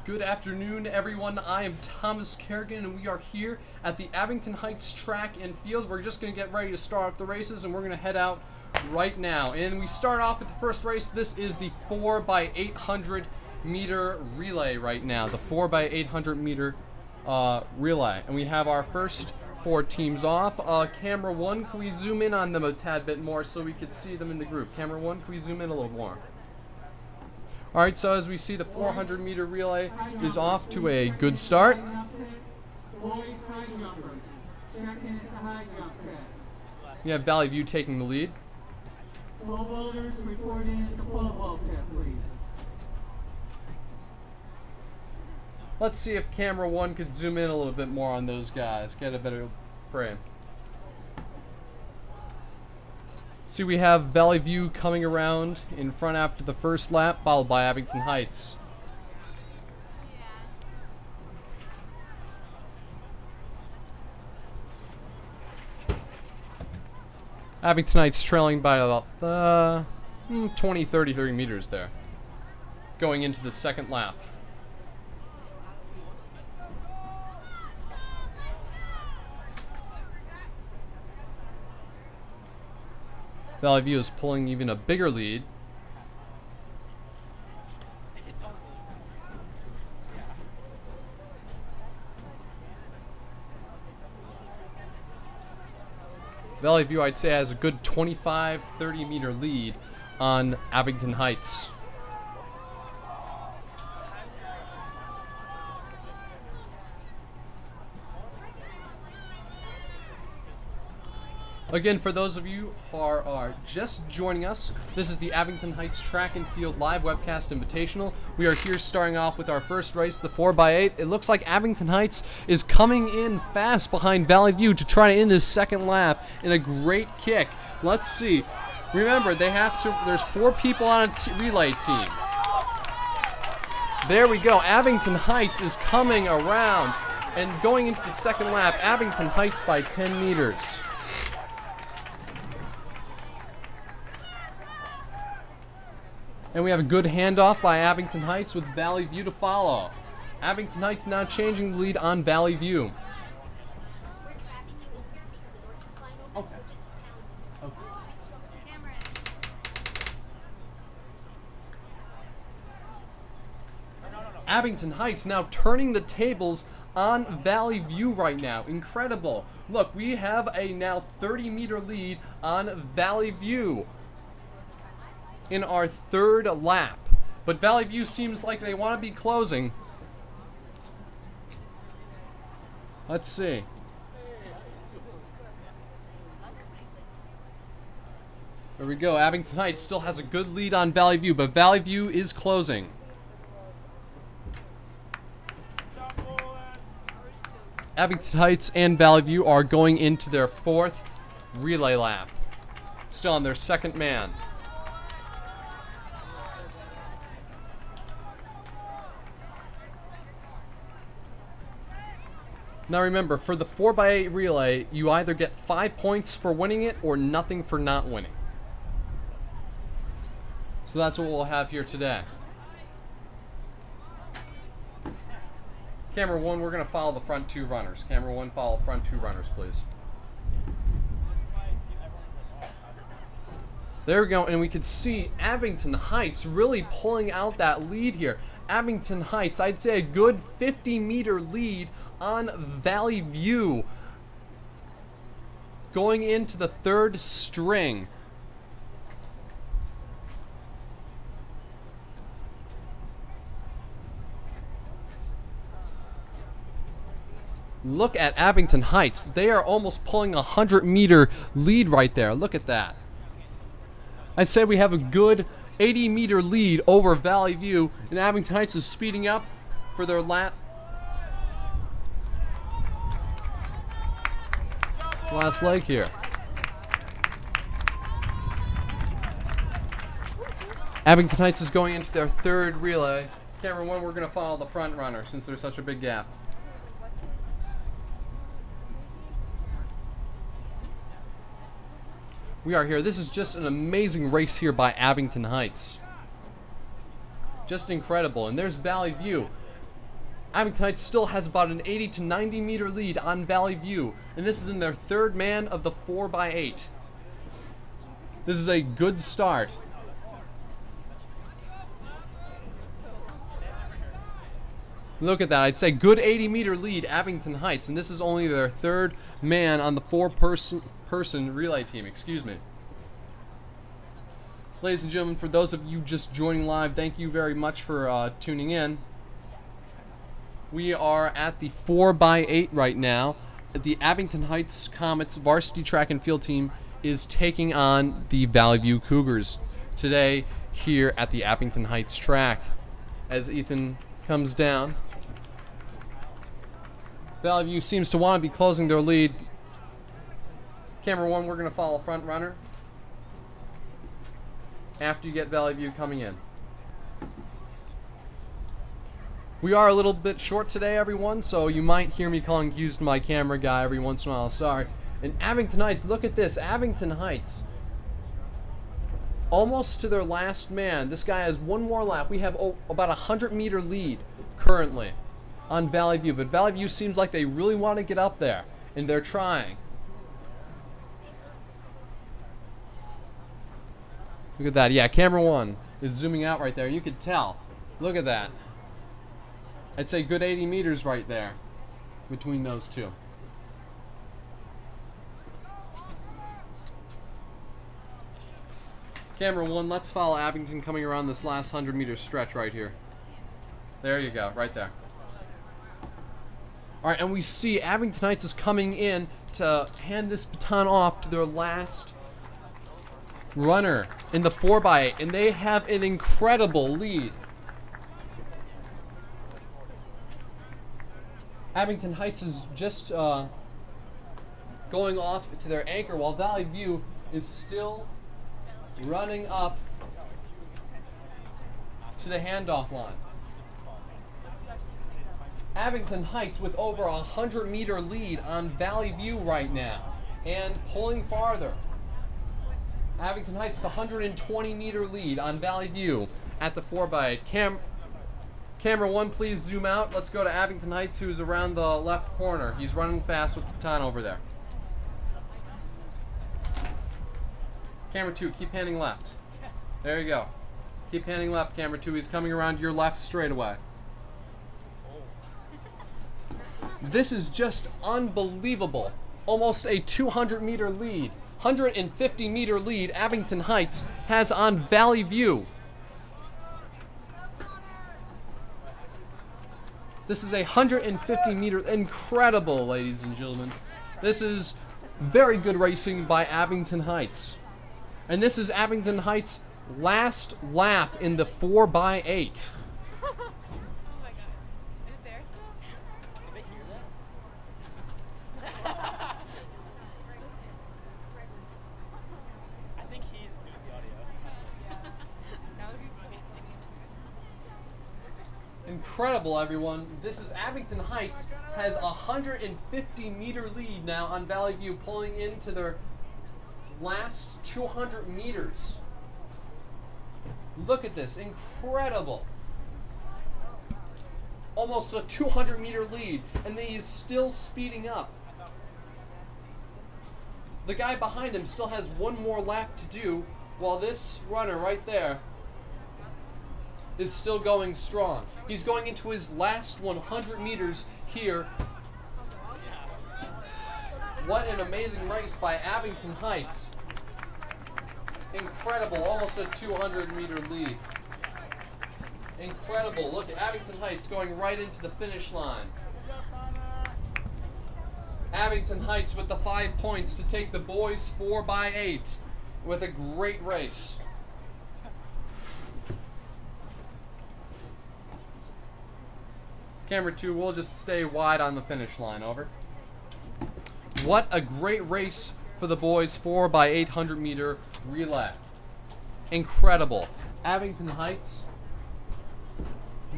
Good afternoon, everyone. I am Thomas Kerrigan, and we are here at the Abington Heights track and field. We're just going to get ready to start off the races, and we're going to head out right now. And we start off with the first race. This is the 4x800 meter relay right now. The 4x800 meter relay. And we have our first four teams off. Camera one, can we zoom in on them a tad bit more so we could see them in the group? Camera one, can we zoom in a little more? Alright, so as we see, the 400 meter relay is off to a good start. We have Valley View taking the lead. Pole vaulters report in at the pole vault pit, please. Let's see if camera one could zoom in a little bit more on those guys, get a better frame. See, we have Valley View coming around in front after the first lap, followed by Abington Heights. Abington Heights trailing by about 20, 30 meters there, going into the second lap. Valley View is pulling even a bigger lead. Valley View, I'd say, has a good 25, 30 meter lead on Abington Heights. Again, for those of you who are just joining us, this is the Abington Heights Track and Field Live Webcast Invitational. We are here starting off with our first race, the 4x8. It looks like Abington Heights is coming in fast behind Valley View to try to end this second lap in a great kick. Let's see. Remember, there's 4 people on a relay team. There we go. Abington Heights is coming around and going into the second lap. Abington Heights by 10 meters. And we have a good handoff by Abington Heights with Valley View to follow. Abington Heights now changing the lead on Valley View. Okay. Abington Heights now turning the tables on Valley View right now. Incredible. Look, we have a now 30 meter lead on Valley View in our third lap, but Valley View seems like they want to be closing. Let's see. There we go. Abington Heights still has a good lead on Valley View, but Valley View is closing. Abington Heights and Valley View are going into their fourth relay lap, still on their second man. Now remember, for the 4x8 relay, you either get 5 points for winning it or nothing for not winning. So that's what we'll have here today. Camera one, we're going to follow the front 2 runners. Camera one, follow front 2 runners, please. There we go, and we could see Abington Heights really pulling out that lead here. Abington Heights, I'd say a good 50 meter lead on Valley View going into the third string. Look at Abington Heights. They are almost pulling a 100 meter lead right there. Look at that. I'd say we have a good 80 meter lead over Valley View, and Abington Heights is speeding up for their last leg here. Abington Heights is going into their third relay. Camera one, we're going to follow the front runner since there's such a big gap. We are here. This is just an amazing race here by Abington Heights. Just incredible. And there's Valley View. Abington Heights still has about an 80 to 90 meter lead on Valley View, and this is in their third man of the 4x8. This is a good start. Look at that. I'd say good 80 meter lead, Abington Heights, and this is only their third man on the four-person relay team. Excuse me. Ladies and gentlemen, for those of you just joining live, thank you very much for tuning in. We are at the 4x8 right now. The Abington Heights Comets varsity track and field team is taking on the Valley View Cougars today here at the Abington Heights track. As Ethan comes down, Valley View seems to want to be closing their lead. Camera 1, we're going to follow front runner after you get Valley View coming in. We are a little bit short today, everyone, so you might hear me calling Hughes to my camera guy every once in a while. Sorry. And Abington Heights, look at this. Abington Heights, almost to their last man. This guy has one more lap. We have about a 100-meter lead currently on Valley View, but Valley View seems like they really want to get up there, and they're trying. Look at that. Yeah, camera 1 is zooming out right there. You could tell. Look at that. I'd say good 80 meters right there between those two. Camera 1, let's follow Abington coming around this last 100-meter stretch right here. There you go, right there. All right, and we see Abington Heights is coming in to hand this baton off to their last runner in the 4x8, and they have an incredible lead. Abington Heights is just going off to their anchor, while Valley View is still running up to the handoff line. Abington Heights with over a 100-meter lead on Valley View right now, and pulling farther. Abington Heights with a 120-meter lead on Valley View at the 4x8. Camera 1, please zoom out. Let's go to Abington Heights, who's around the left corner. He's running fast with the baton over there. Camera 2, keep panning left. There you go. Keep panning left, camera 2. He's coming around your left straightaway. This is just unbelievable. Almost a 200-meter lead. 150-meter lead Abington Heights has on Valley View. This is a 150-meter, incredible, ladies and gentlemen. This is very good racing by Abington Heights. And this is Abington Heights' last lap in the 4x8. Incredible, everyone. This is Abington Heights has a 150-meter lead now on Valley View, pulling into their last 200 meters. Look at this. Incredible. Almost a 200-meter lead, and he is still speeding up. The guy behind him still has one more lap to do, while this runner right there is still going strong. He's going into his last 100 meters here. What an amazing race by Abington Heights. Incredible, almost a 200-meter lead. Incredible. Look at Abington Heights going right into the finish line. Abington Heights with the 5 points to take the boys 4x8 with a great race. Camera 2, we'll just stay wide on the finish line, over. What a great race for the boys 4x8 100-meter relay. Incredible. Abington Heights.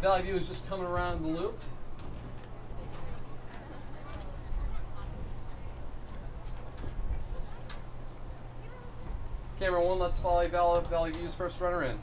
Valley View is just coming around the loop. Camera 1, let's follow Valley View's first runner in.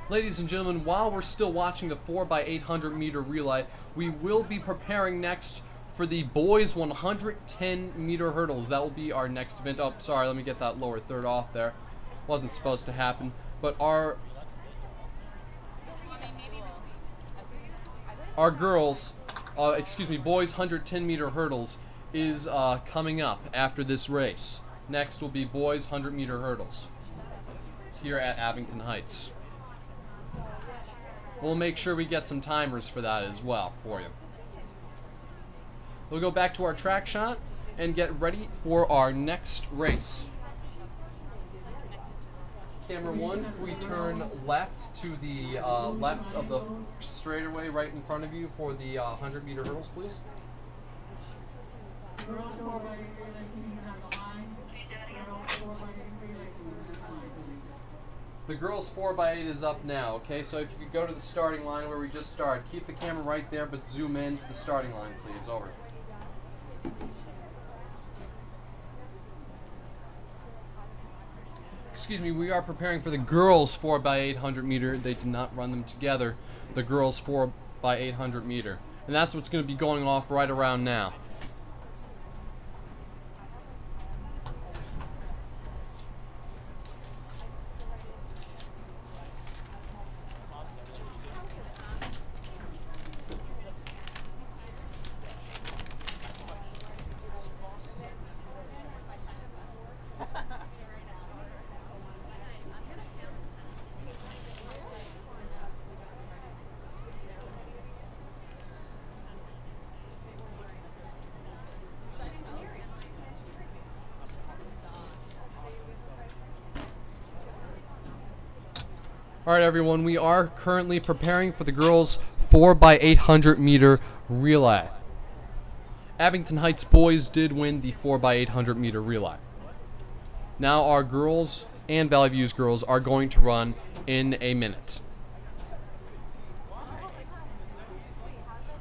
Ladies and gentlemen, while we're still watching the 4x800 meter relay, we will be preparing next for the boys 110 meter hurdles. That will be our next event. Oh, sorry, let me get that lower third off there. Wasn't supposed to happen. But our girls, boys 110 meter hurdles is coming up after this race. Next will be boys 100 meter hurdles here at Abington Heights. We'll make sure we get some timers for that as well for you. We'll go back to our track shot and get ready for our next race. Camera 1, can we turn left to the left of the straightaway right in front of you for the 100 meter hurdles, please? Girls 4x8 relay team on the line. Girls 4x8 relay team on the line, please. The girls 4x8 is up now, okay? So if you could go to the starting line where we just started. Keep the camera right there, but zoom in to the starting line, please. Over. Excuse me, we are preparing for the girls 4x800 meter. They did not run them together. The girls 4x800 meter. And that's what's going to be going off right around now. Alright everyone, we are currently preparing for the girls 4x800 meter relay. Abington Heights boys did win the 4x800 meter relay. Now our girls and Valley View's girls are going to run in a minute.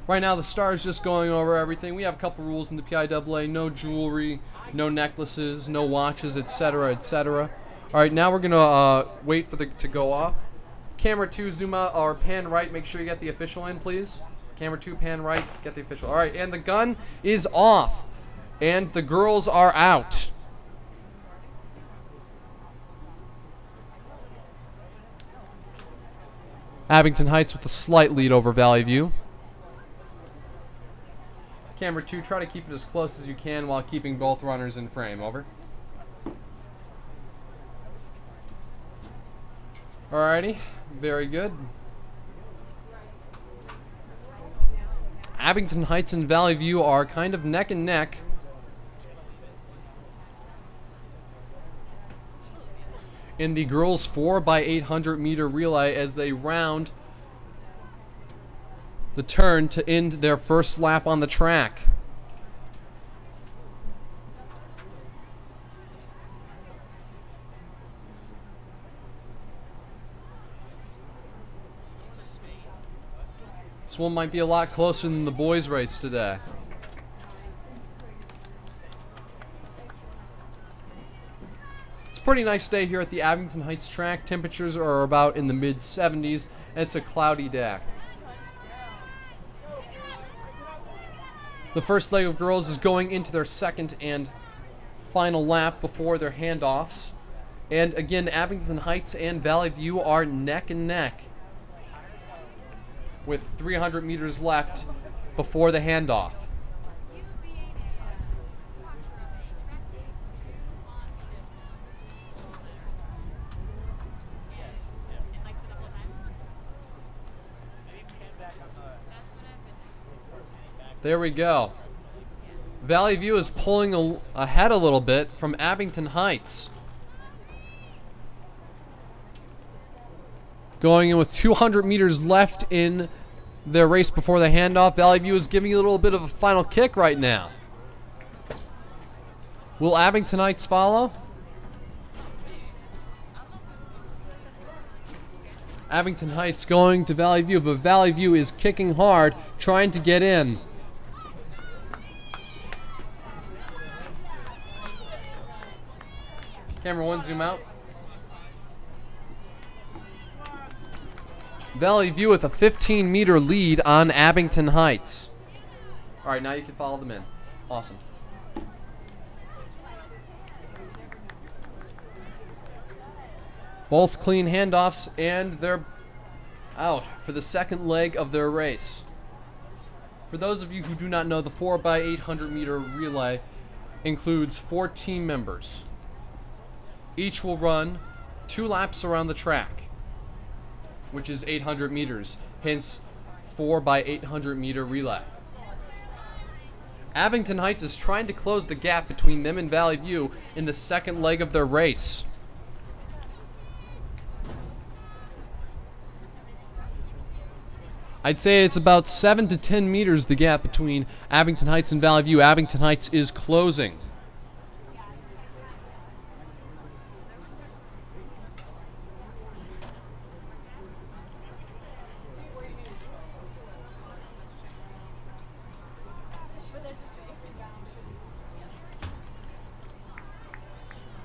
Right now the star is just going over everything. We have a couple rules in the PIAA: no jewelry, no necklaces, no watches, etc., etc. Alright, now we're going to wait for to go off. Camera 2, zoom out or pan right. Make sure you get the official in, please. Camera 2, pan right, get the official. Alright, and the gun is off. And the girls are out. Abington Heights with a slight lead over Valley View. Camera 2, try to keep it as close as you can while keeping both runners in frame. Over. Alrighty, very good. Abington Heights and Valley View are kind of neck and neck. In the girls 4x800 meter relay as they round the turn to end their first lap on the track. This one might be a lot closer than the boys' race today. It's a pretty nice day here at the Abington Heights track. Temperatures are about in the mid-70s, and it's a cloudy day. The first leg of girls is going into their second and final lap before their handoffs. And again, Abington Heights and Valley View are neck and neck, with 300 meters left before the handoff. There we go. Valley View is pulling ahead a little bit from Abington Heights. Going in with 200 meters left in their race before the handoff. Valley View is giving you a little bit of a final kick right now. Will Abington Heights follow? Abington Heights going to Valley View, but Valley View is kicking hard, trying to get in. Camera 1, zoom out. Valley View with a 15-meter lead on Abington Heights. All right, now you can follow them in. Awesome. Both clean handoffs, and they're out for the second leg of their race. For those of you who do not know, the 4x800 meter relay includes 4 team members. Each will run 2 laps around the track, which is 800 meters, hence 4x800 meter relay. Abington Heights is trying to close the gap between them and Valley View in the second leg of their race. I'd say it's about 7 to 10 meters the gap between Abington Heights and Valley View. Abington Heights is closing.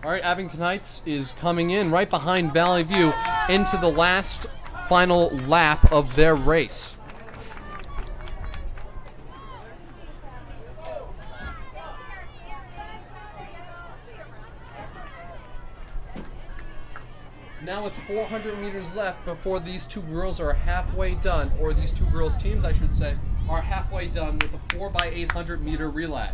All right, Abington Heights is coming in right behind Valley View into the last final lap of their race. Now with 400 meters left before these two girls are halfway done, or these two girls' teams, I should say, are halfway done with a 4x800 meter relay.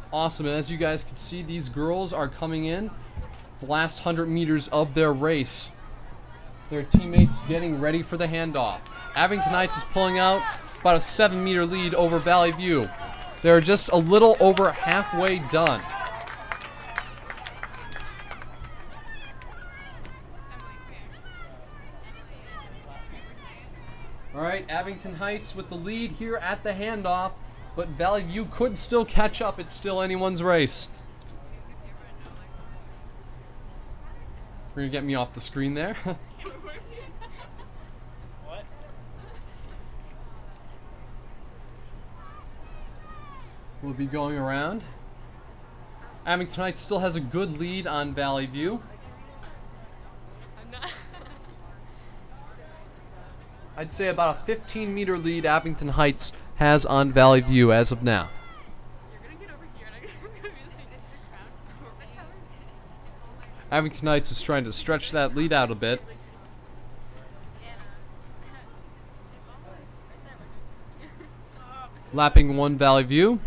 Awesome, and as you guys can see, these girls are coming in the last 100 meters of their race. Their teammates getting ready for the handoff. Abington Heights is pulling out about a 7-meter lead over Valley View. They're just a little over halfway done. All right, Abington Heights with the lead here at the handoff. But Valley View could still catch up. It's still anyone's race. You're gonna get me off the screen there. What? We'll be going around. Abington Heights still has a good lead on Valley View. I'd say about a 15-meter lead Abington Heights has on Valley View as of now. Abington Heights is trying to stretch that lead out a bit. Lapping 1 Valley View.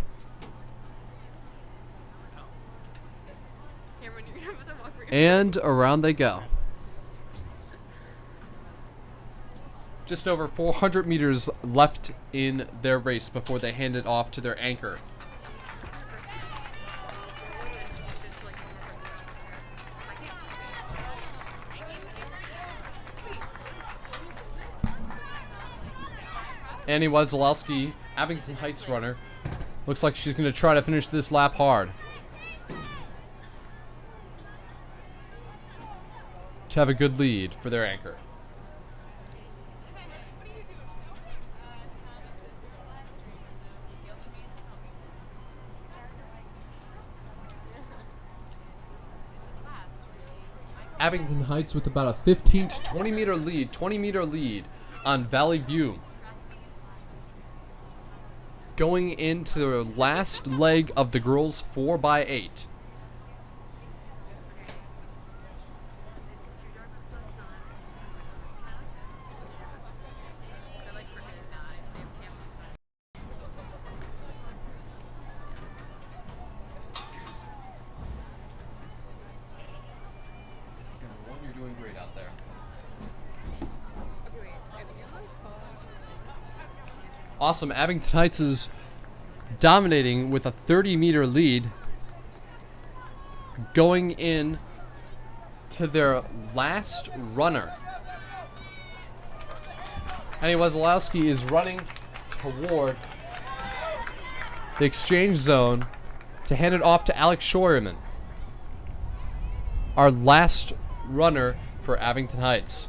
And around they go. Just over 400 meters left in their race before they hand it off to their anchor. Annie Wazalowski, Abington Heights runner, looks like she's going to try to finish this lap hard. To have a good lead for their anchor. Abington Heights with about a 15 to 20 meter lead on Valley View. Going into the last leg of the girls' 4x8. Awesome. Abington Heights is dominating with a 30-meter lead, going in to their last runner. Henny Wesolowski is running toward the exchange zone to hand it off to Alex Scheuerman, our last runner for Abington Heights.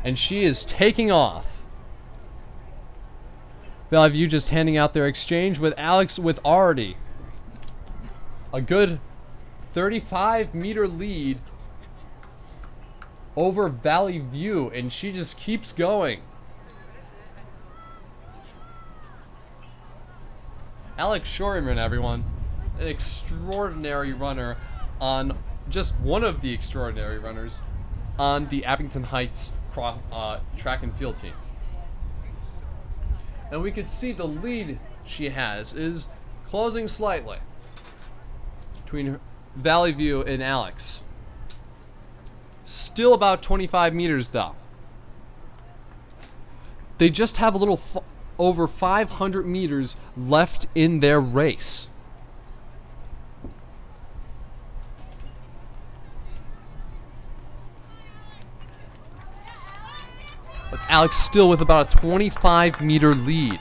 And she is taking off. Valley View just handing out their exchange with Alex with already a good 35-meter lead over Valley View, and she just keeps going. Alex Scheuerman, everyone, an extraordinary runner on just one of the extraordinary runners on the Abington Heights track and field team. And we could see the lead she has is closing slightly between Valley View and Alex. Still about 25 meters though. They just have a little over 500 meters left in their race. With Alex still with about a 25-meter lead.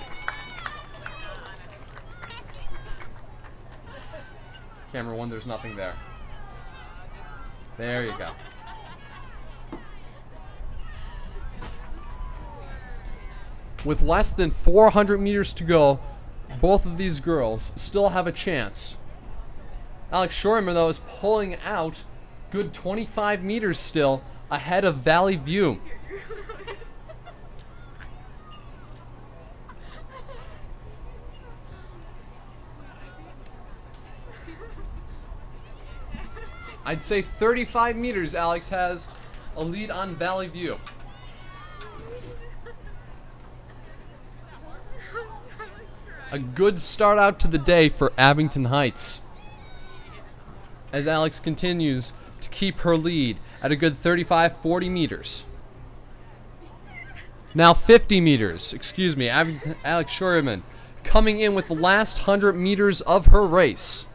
Camera one, there's nothing there. There you go. With less than 400 meters to go, both of these girls still have a chance. Alex Scheuerman, though, is pulling out good 25 meters still ahead of Valley View. I'd say 35 meters Alex has a lead on Valley View. A good start out to the day for Abington Heights, as Alex continues to keep her lead at a good 35-40 meters. Now 50 meters, excuse me, Alex Scheuerman coming in with the last 100 meters of her race.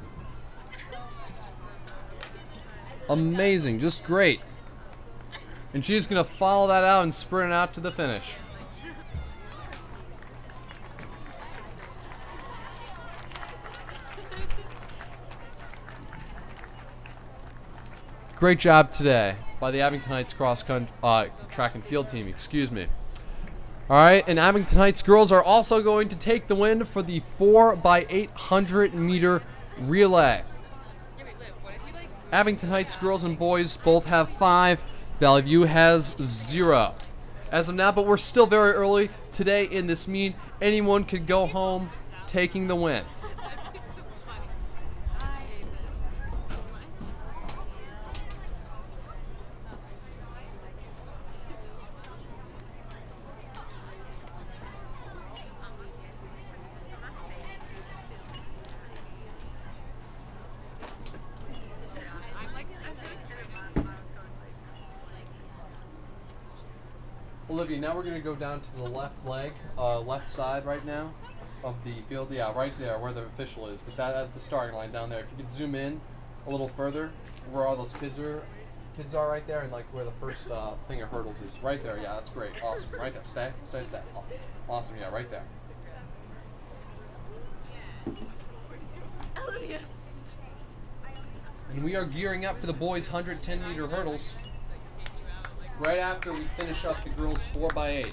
Amazing, just great. And she's going to follow that out and sprint out to the finish. Great job today by the Abington Heights track and field team, excuse me. All right, and Abington Heights girls are also going to take the win for the 4x800 meter relay. Abington Heights girls and boys both have 5. Valley View has 0. As of now, but we're still very early today in this meet. Anyone could go home taking the win. Olivia, now we're going to go down to the left leg, left side right now of the field. Yeah, right there where the official is, but that at the starting line down there. If you could zoom in a little further where all those kids are right there, and like where the first thing of hurdles is. Right there, yeah, that's great. Awesome. Right there. Stay. Awesome, yeah, right there. And we are gearing up for the boys' 110-meter hurdles right after we finish up the girls' 4x8.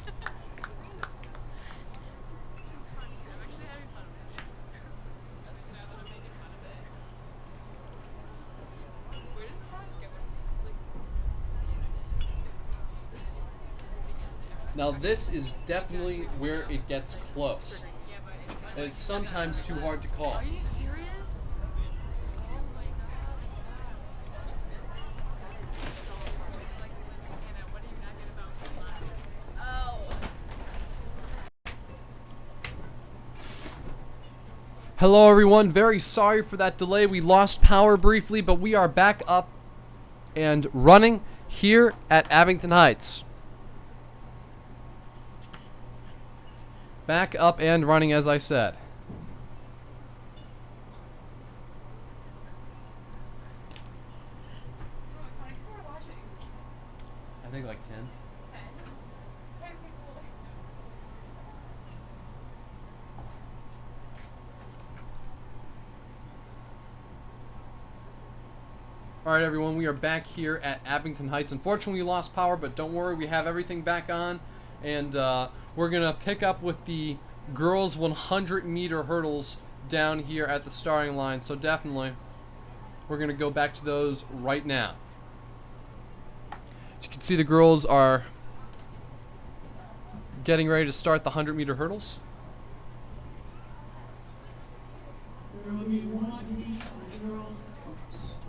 Now this is definitely where it gets close. And it's sometimes too hard to call. Are you serious? Hello everyone, very sorry for that delay. We lost power briefly, but we are back up and running here at Abington Heights. Back up and running, as I said. I think like 10. Alright everyone, we are back here at Abington Heights. Unfortunately we lost power, but don't worry, we have everything back on. And we're going to pick up with the girls 100 meter hurdles down here at the starting line. So definitely, we're going to go back to those right now. As you can see, the girls are getting ready to start the 100 meter hurdles. There will be 1 meet for the girls.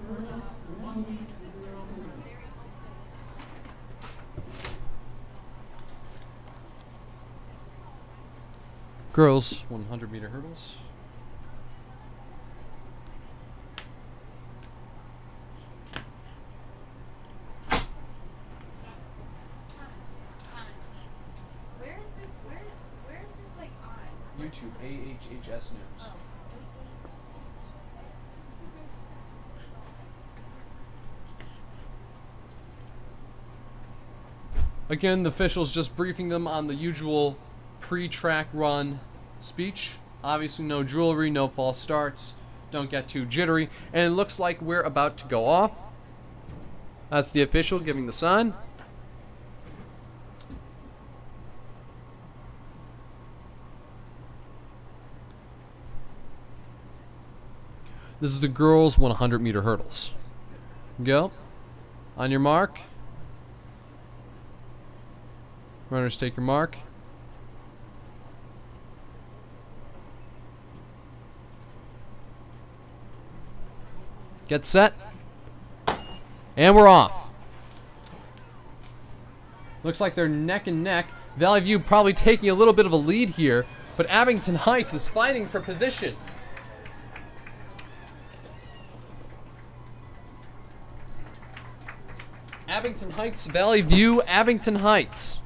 Hurdles, 1 meet for the girls. Girls 100 meter hurdles. Where is this like on? YouTube, AHHS News. Again, the officials just briefing them on the usual pre-track run speech. Obviously no jewelry, no false starts. Don't get too jittery. And it looks like we're about to go off. That's the official giving the sign. This is the girls 100 meter hurdles. Go. On your mark. Runners, take your mark. Get set. And we're off. Looks like they're neck and neck. Valley View probably taking a little bit of a lead here, but Abington Heights is fighting for position. Abington Heights, Valley View, Abington Heights.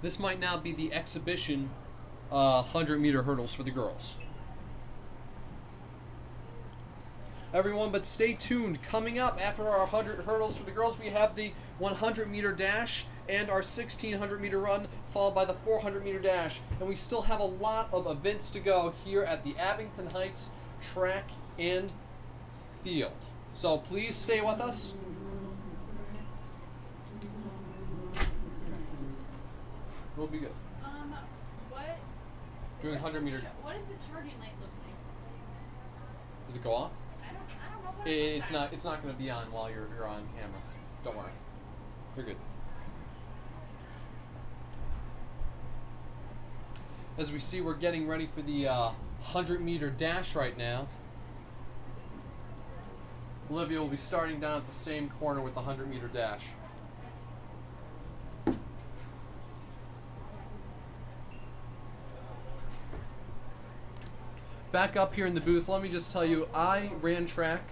This might now be the exhibition 100 meter hurdles for the girls. Everyone, but stay tuned. Coming up after our 100 hurdles for the girls, we have the 100 meter dash and our 1600 meter run, followed by the 400 meter dash. And we still have a lot of events to go here at the Abington Heights track and field. So please stay with us. We'll be good. What? Doing 100 meter. What does the charging light look like? Did it go off? I don't know what It's not going to be on while you're on camera. Don't worry. You're good. As we see, we're getting ready for the 100 meter dash right now. Olivia will be starting down at the same corner with the 100 meter dash. Back up here in the booth, let me just tell you, I ran track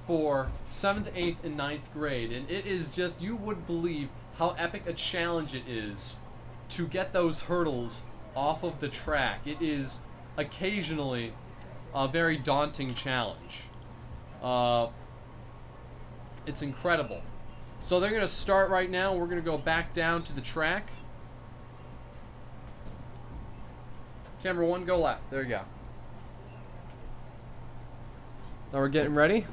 for 7th, 8th, and 9th grade, and it is just, you wouldn't believe how epic a challenge it is to get those hurdles off of the track. It is occasionally a very daunting challenge. It's incredible. So they're going to start right now. We're going to go back down to the track. Camera 1, go left. There you go. Now we're getting ready.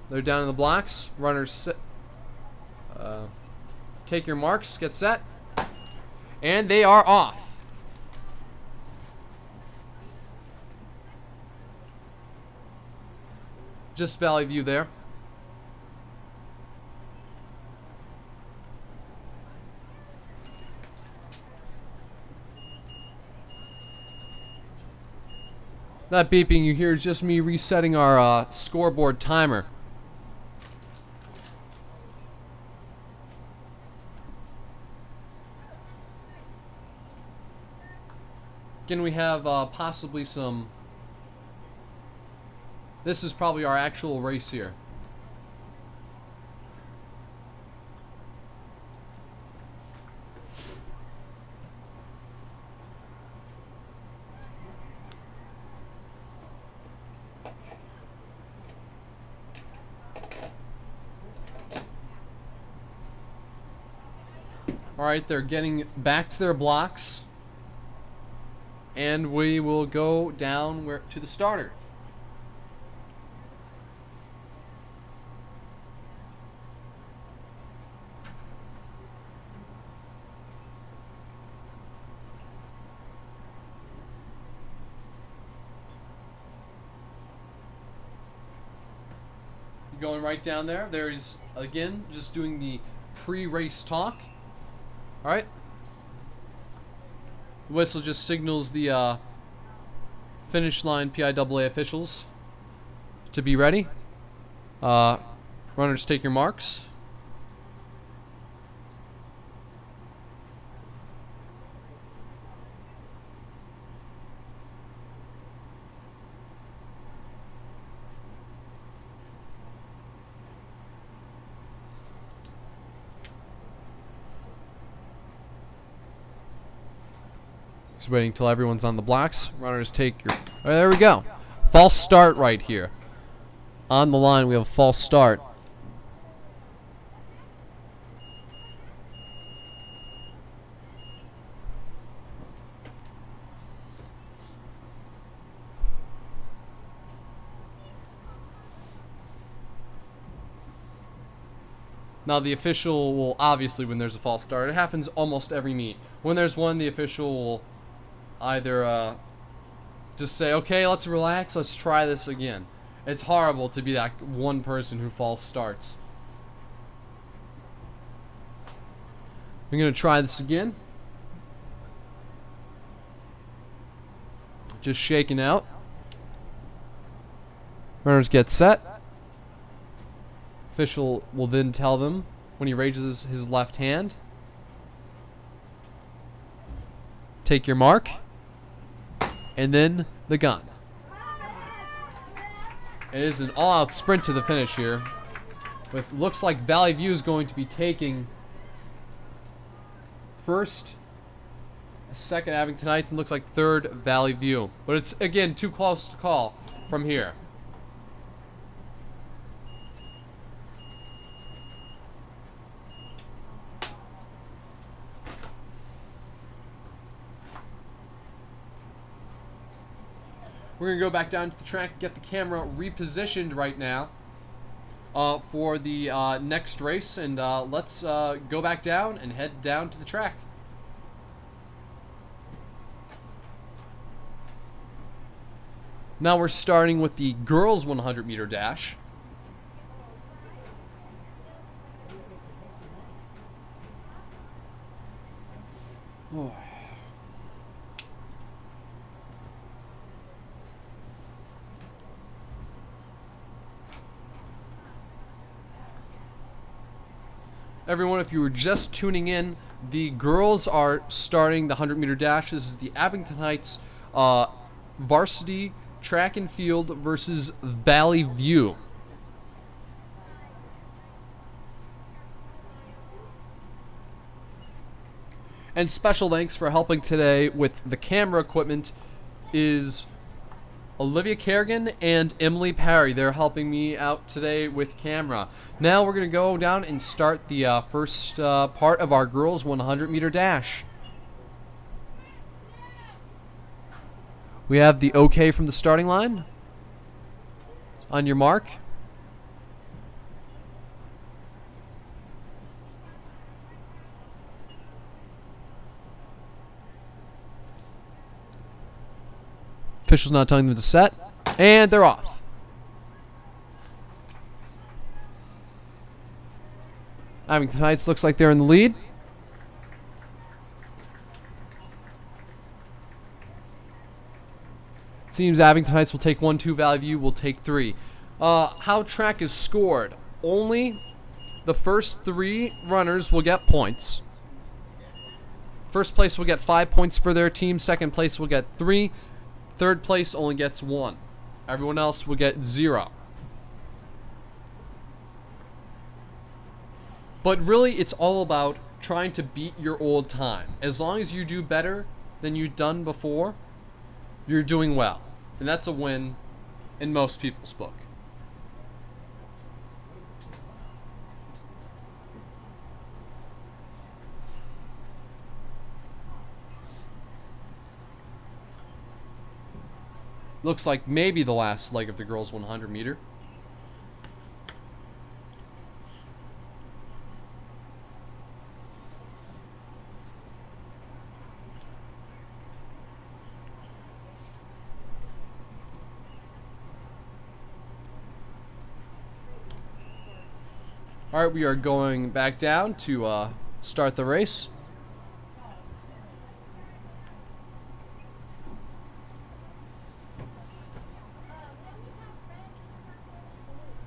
They're down in the blocks. Runners sit. Take your marks. Get set. And they are off. Just Valley View there. That beeping you hear is just me resetting our scoreboard timer. Again, we have possibly some... This is probably our actual race here. Alright, they're getting back to their blocks. And we will go down to the starter. Going right down there. There's, again, just doing the pre-race talk. Alright. The whistle just signals the finish line PIAA officials to be ready. Runners, take your marks. Just waiting till everyone's on the blocks. Runners, take your... Oh, there we go. False start right here. On the line, we have a false start. Now the official will, obviously when there's a false start, it happens almost every meet. When there's one, the official will either just say, okay, let's relax, let's try this again. It's horrible to be that one person who false starts. I'm going to try this again. Just shaking out. Runners get set. Official will then tell them when he raises his left hand. Take your mark. And then the gun. It is an all-out sprint to the finish here. With looks like Valley View is going to be taking first, second Abington Heights, and looks like third Valley View. But it's, again, too close to call from here. We're going to go back down to the track and get the camera repositioned right now for the next race. And let's go back down and head down to the track. Now we're starting with the girls 100 meter dash. Oh. Everyone, if you were just tuning in, the girls are starting the 100 meter dash. This is the Abington Heights Varsity track and field versus Valley View. And special thanks for helping today with the camera equipment is Olivia Kerrigan and Emily Parry. They're helping me out today with camera. Now we're going to go down and start the first part of our girls 100 meter dash. We have the okay from the starting line. On your mark. Officials not telling them to set. And they're off. Abington Heights looks like they're in the lead. Seems Abington Heights will take 1, 2, Valley View will take 3. How track is scored. Only the first 3 runners will get points. First place will get 5 points for their team. Second place will get 3. Third place only gets 1. Everyone else will get 0. But really, it's all about trying to beat your old time. As long as you do better than you've done before, you're doing well. And that's a win in most people's book. Looks like maybe the last leg of the girls' 100 meter. All right, we are going back down to start the race.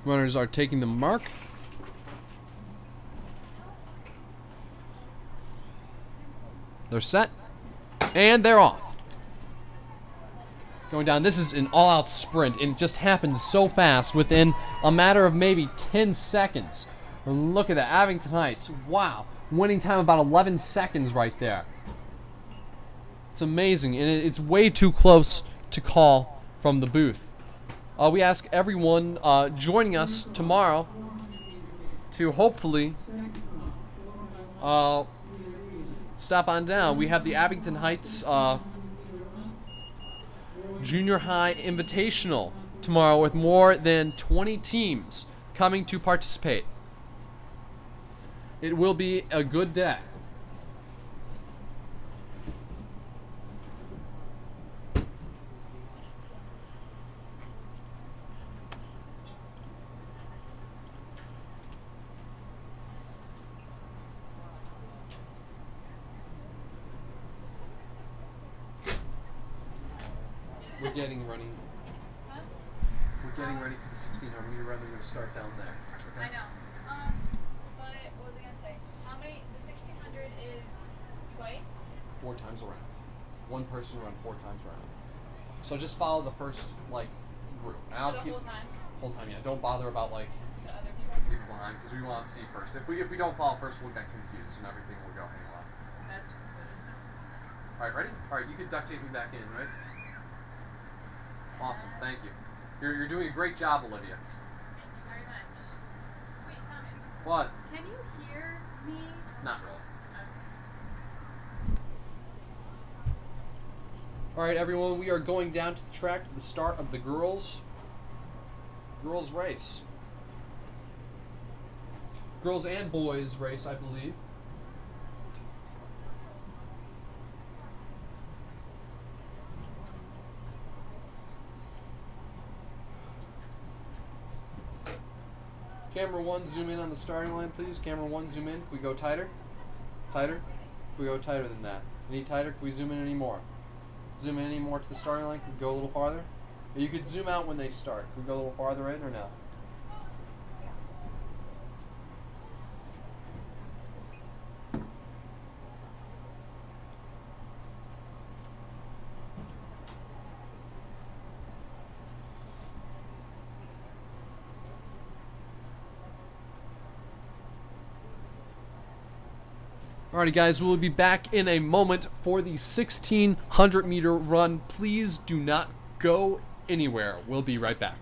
Runners are taking the mark. They're set. And they're off. Going down. This is an all-out sprint, and it just happened so fast within a matter of maybe 10 seconds. And look at that. Abington Heights. Wow. Winning time about 11 seconds right there. It's amazing, and it's way too close to call from the booth. We ask everyone joining us tomorrow to hopefully stop on down. We have the Abington Heights Junior High Invitational tomorrow with more than 20 teams coming to participate. It will be a good day. We're getting ready. Huh? We're getting ready for the 1600 meter run. We're going to start down there. I know. But what was I gonna say? How many? The 1600 is twice. 4 times around. One person run 4 times around. So just follow the first group. And I'll For the keep whole time. whole time. Yeah, don't bother about The other people. people behind because we want to see first. If we don't follow first, we'll get confused and everything will go haywire. That's good. All right, ready? All right, you can duct tape me back in, right? Awesome, thank you. You're doing a great job, Olivia. Thank you very much. Wait, Thomas. What? Can you hear me? Not really. Okay. All right, everyone, we are going down to the track for the start of the girls' race. Girls and boys race, I believe. Camera 1, zoom in on the starting line, please. Camera 1, zoom in. Can we go tighter? Tighter? Can we go tighter than that? Any tighter? Can we zoom in any more? Zoom in any more to the starting line? Can we go a little farther? Or you could zoom out when they start. Can we go a little farther in or no? Alrighty guys, we'll be back in a moment for the 1600 meter run. Please do not go anywhere. We'll be right back.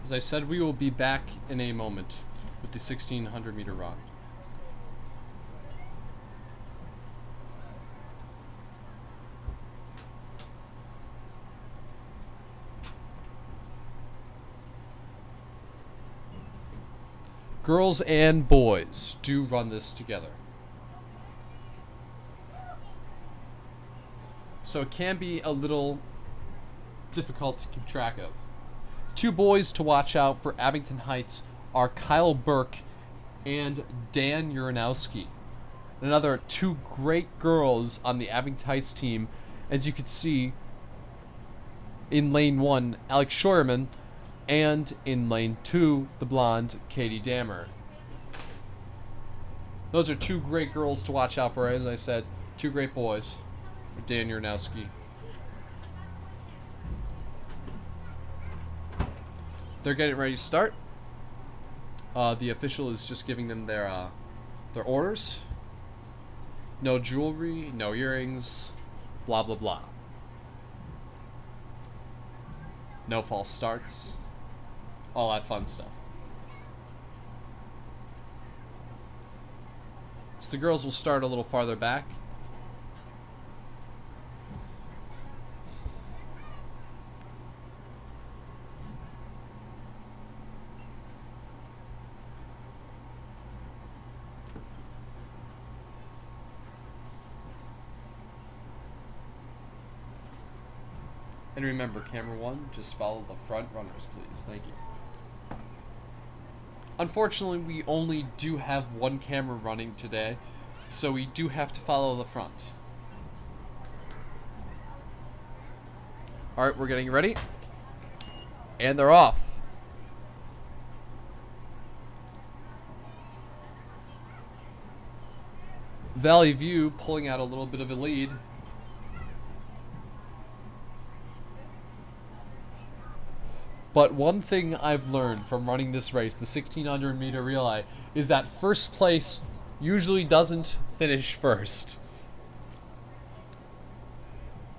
As I said, we will be back in a moment with the 1600 meter run. Girls and boys do run this together. So it can be a little difficult to keep track of. Two boys to watch out for Abington Heights are Kyle Burke and Dan Uranowski. Another two great girls on the Abington Heights team, as you could see in lane 1, Alex Scheuerman, and in lane 2, the blonde Katie Dammer. Those are two great girls to watch out for, as I said. Two great boys. Dan Uranowski. They're getting ready to start. The official is just giving them their orders. No jewelry, no earrings, blah blah blah. No false starts. All that fun stuff. So the girls will start a little farther back. And remember, camera 1, just follow the front runners, please. Thank you. Unfortunately, we only do have one camera running today, so we do have to follow the front. Alright, we're getting ready. And they're off. Valley View pulling out a little bit of a lead. But one thing I've learned from running this race, the 1600 meter relay, is that first place usually doesn't finish first.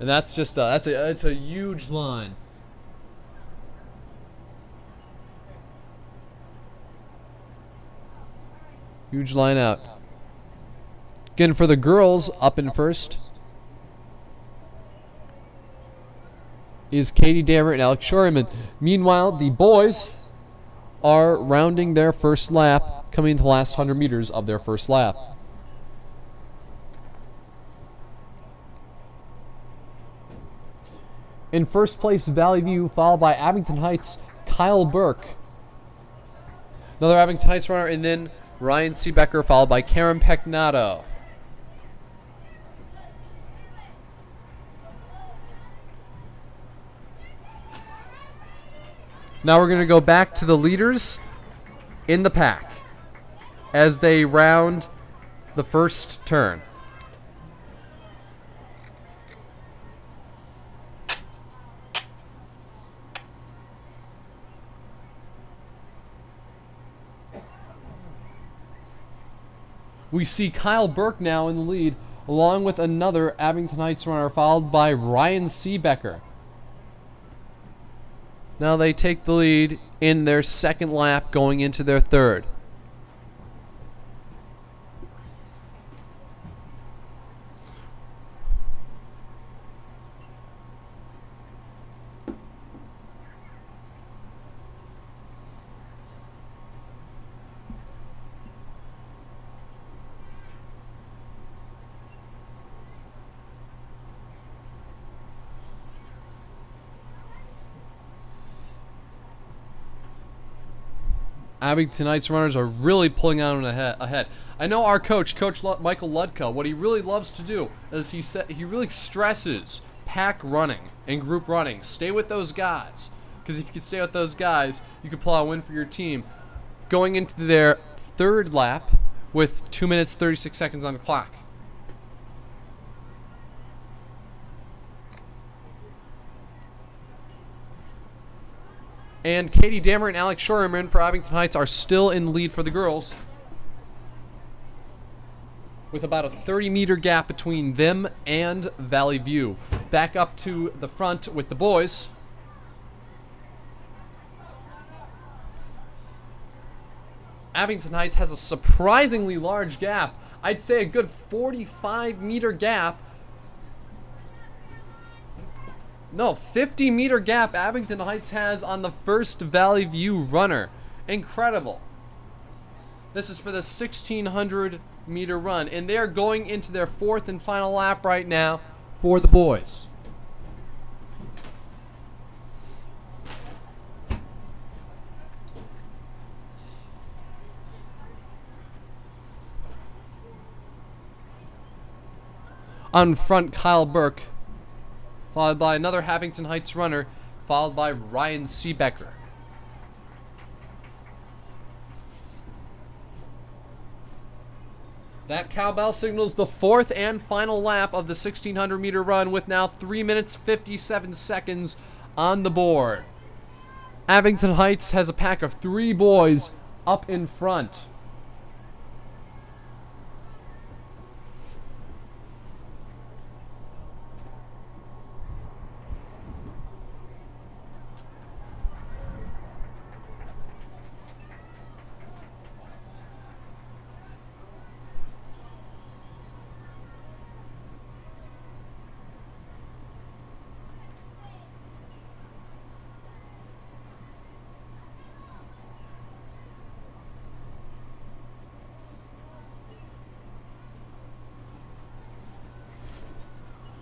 And that's just it's a huge line. Huge line out. Again, for the girls, up in first is Katie Dammer and Alex Scheuerman. Meanwhile, the boys are rounding their first lap, coming into the last 100 meters of their first lap. In first place, Valley View, followed by Abington Heights, Kyle Burke. Another Abington Heights runner, and then Ryan Seebecker, followed by Karen Pecknato. Now we're going to go back to the leaders in the pack as they round the first turn. We see Kyle Burke now in the lead, along with another Abington Heights runner, followed by Ryan Seebecker. Now they take the lead in their second lap, going into their third. Abington Heights runners are really pulling out ahead. I know our coach, Michael Ludka, what he really loves to do is he really stresses pack running and group running. Stay with those guys, because if you can stay with those guys, you can pull out a win for your team. Going into their third lap with 2 minutes 36 seconds on the clock. And Katie Dammer and Alex Scheuerman for Abington Heights are still in the lead for the girls, with about a 30-meter gap between them and Valley View. Back up to the front with the boys. Abington Heights has a surprisingly large gap. I'd say a good 45-meter gap. No, 50-meter gap Abington Heights has on the first Valley View runner. Incredible. This is for the 1,600-meter run, and they are going into their fourth and final lap right now for the boys. On front, Kyle Burke, followed by another Abington Heights runner, followed by Ryan Seebecker. That cowbell signals the fourth and final lap of the 1,600-meter run with now 3 minutes 57 seconds on the board. Abington Heights has a pack of 3 boys up in front.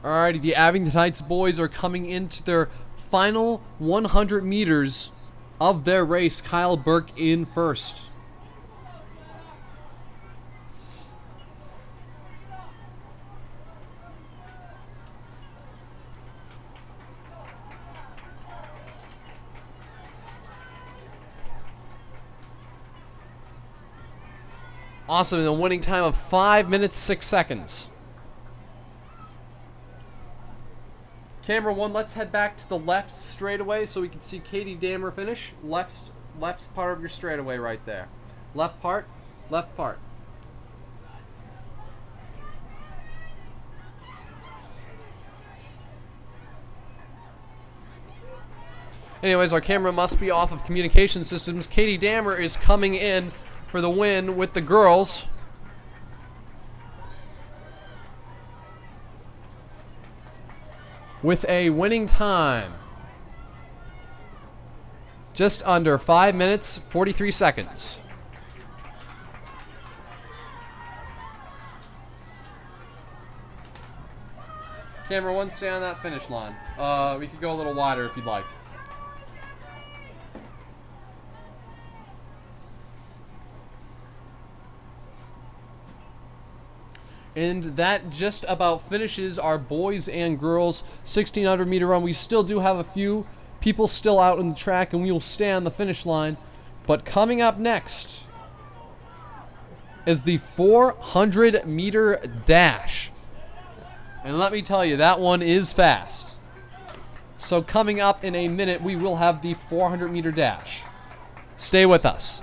Alrighty, the Abington Heights boys are coming into their final 100 meters of their race. Kyle Burke in first. Awesome, in a winning time of 5 minutes 6 seconds. Camera 1, let's head back to the left straightaway so we can see Katie Damer finish. Left part of your straightaway right there. Left part, left part. Anyways, our camera must be off of communication systems. Katie Damer is coming in for the win with the girls. With a winning time just under 5 minutes 43 seconds. Camera 1, stay on that finish line. We could go a little wider if you'd like. And that just about finishes our boys and girls 1,600 meter run. We still do have a few people still out on the track, and we will stay on the finish line. But coming up next is the 400 meter dash. And let me tell you, that one is fast. So coming up in a minute, we will have the 400 meter dash. Stay with us.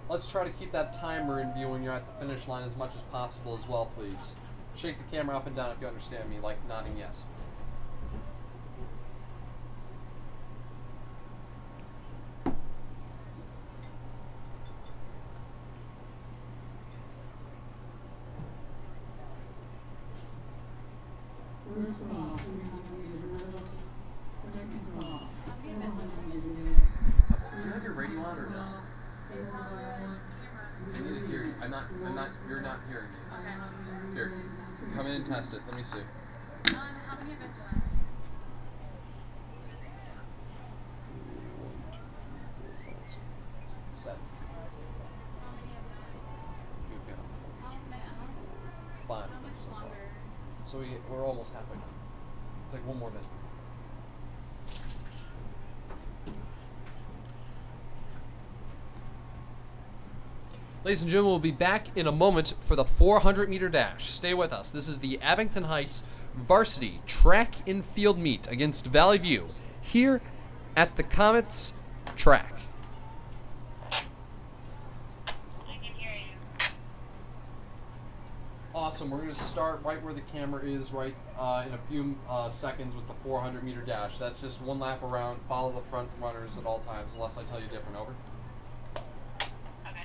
Let's try to keep that timer in view when you're at the finish line as much as possible as well, please. Shake the camera up and down if you understand me, like nodding yes. First off, 300 girls. Second off, How many events are 400 there? girls. Do you have your radio on or no? It's on camera. I need to hear you. You're not hearing me. Okay. Here, come in and test it. Let me see. How many events are there? 7. How many of them? We've got How 5 much minutes so far. longer? So we're almost halfway done. It's like one more minute. Ladies and gentlemen, we'll be back in a moment for the 400-meter dash. Stay with us. This is the Abington Heights Varsity Track and Field Meet against Valley View here at the Comets track. I can hear you. Awesome. We're going to start right where the camera is, right in a few seconds with the 400-meter dash. That's just one lap around. Follow the front runners at all times, unless I tell you different. Over. Okay.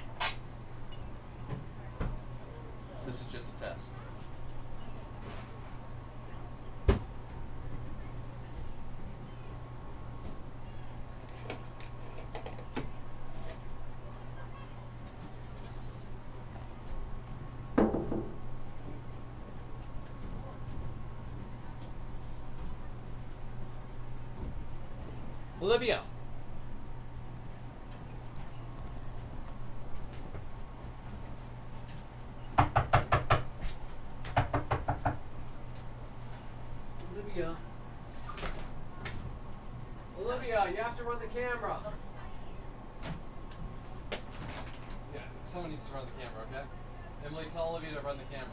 This is just a test. Olivia. Olivia, you have to run the camera. Yeah, someone needs to run the camera, okay? Emily, tell Olivia to run the camera.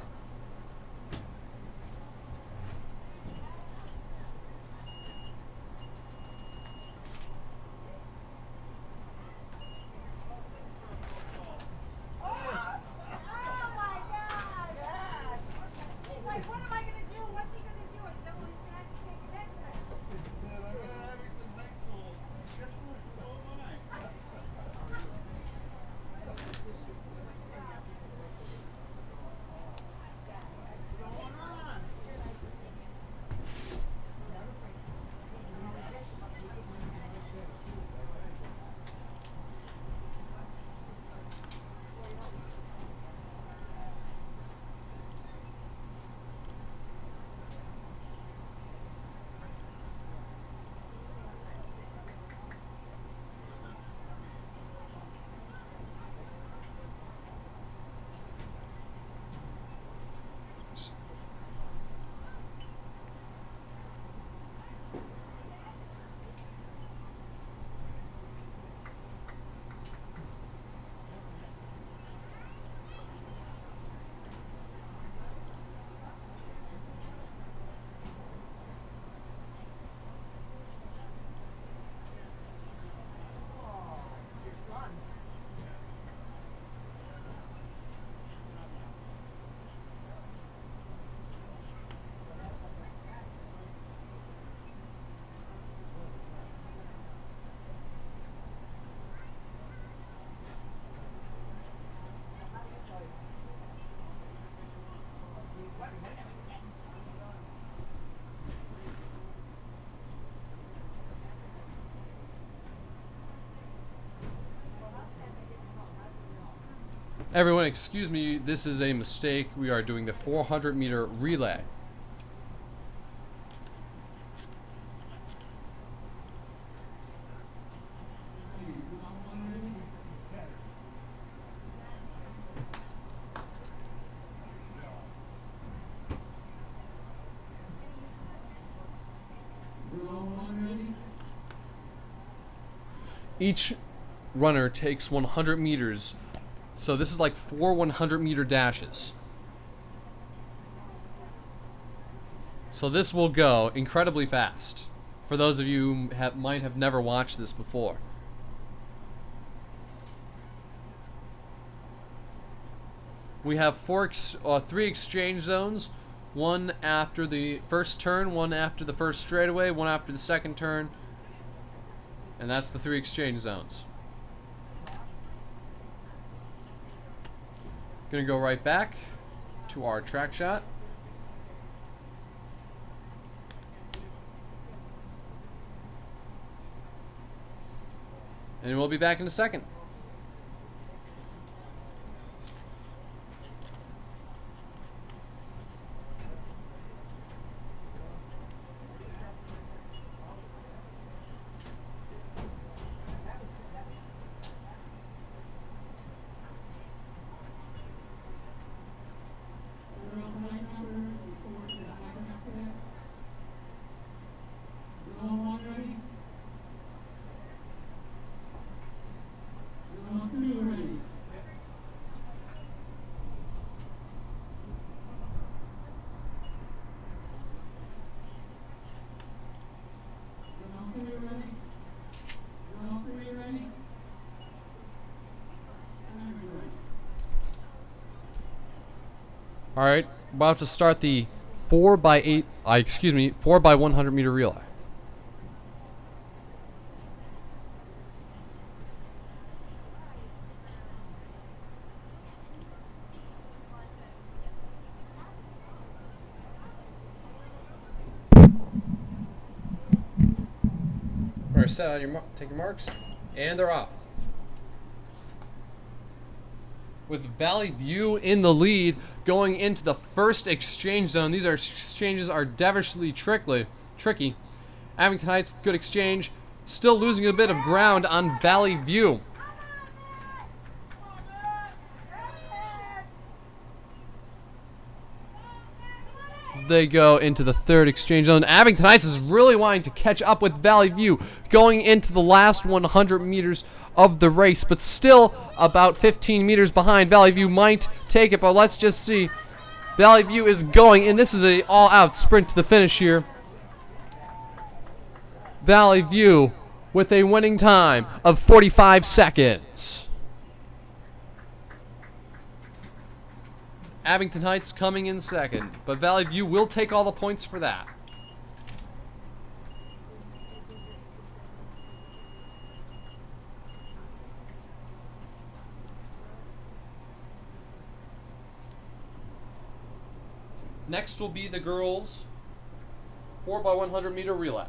Everyone, excuse me, this is a mistake. We are doing the 400-meter relay. Each runner takes 100 meters. So this is like 4 100-meter dashes. So this will go incredibly fast for those of you who might have never watched this before. We have 3 exchange zones, one after the first turn, one after the first straightaway, one after the second turn, and that's the 3 exchange zones. Gonna go right back to our track shot. And we'll be back in a second. All right, about to start the 4 by 100 meter relay. All right, set on your take your marks, and they're off. With Valley View in the lead going into the first exchange zone. These exchanges are devilishly tricky. Abington Heights, good exchange. Still losing a bit of ground on Valley View. They go into the third exchange zone. Abington Heights is really wanting to catch up with Valley View going into the last 100 meters of the race, but still about 15 meters behind. Valley View might take it, but let's just see. Valley View is going, and this is an all-out sprint to the finish here. Valley View with a winning time of 45 seconds. Abington Heights coming in second, but Valley View will take all the points for that. Next will be the girls' 4 by 100 meter relay.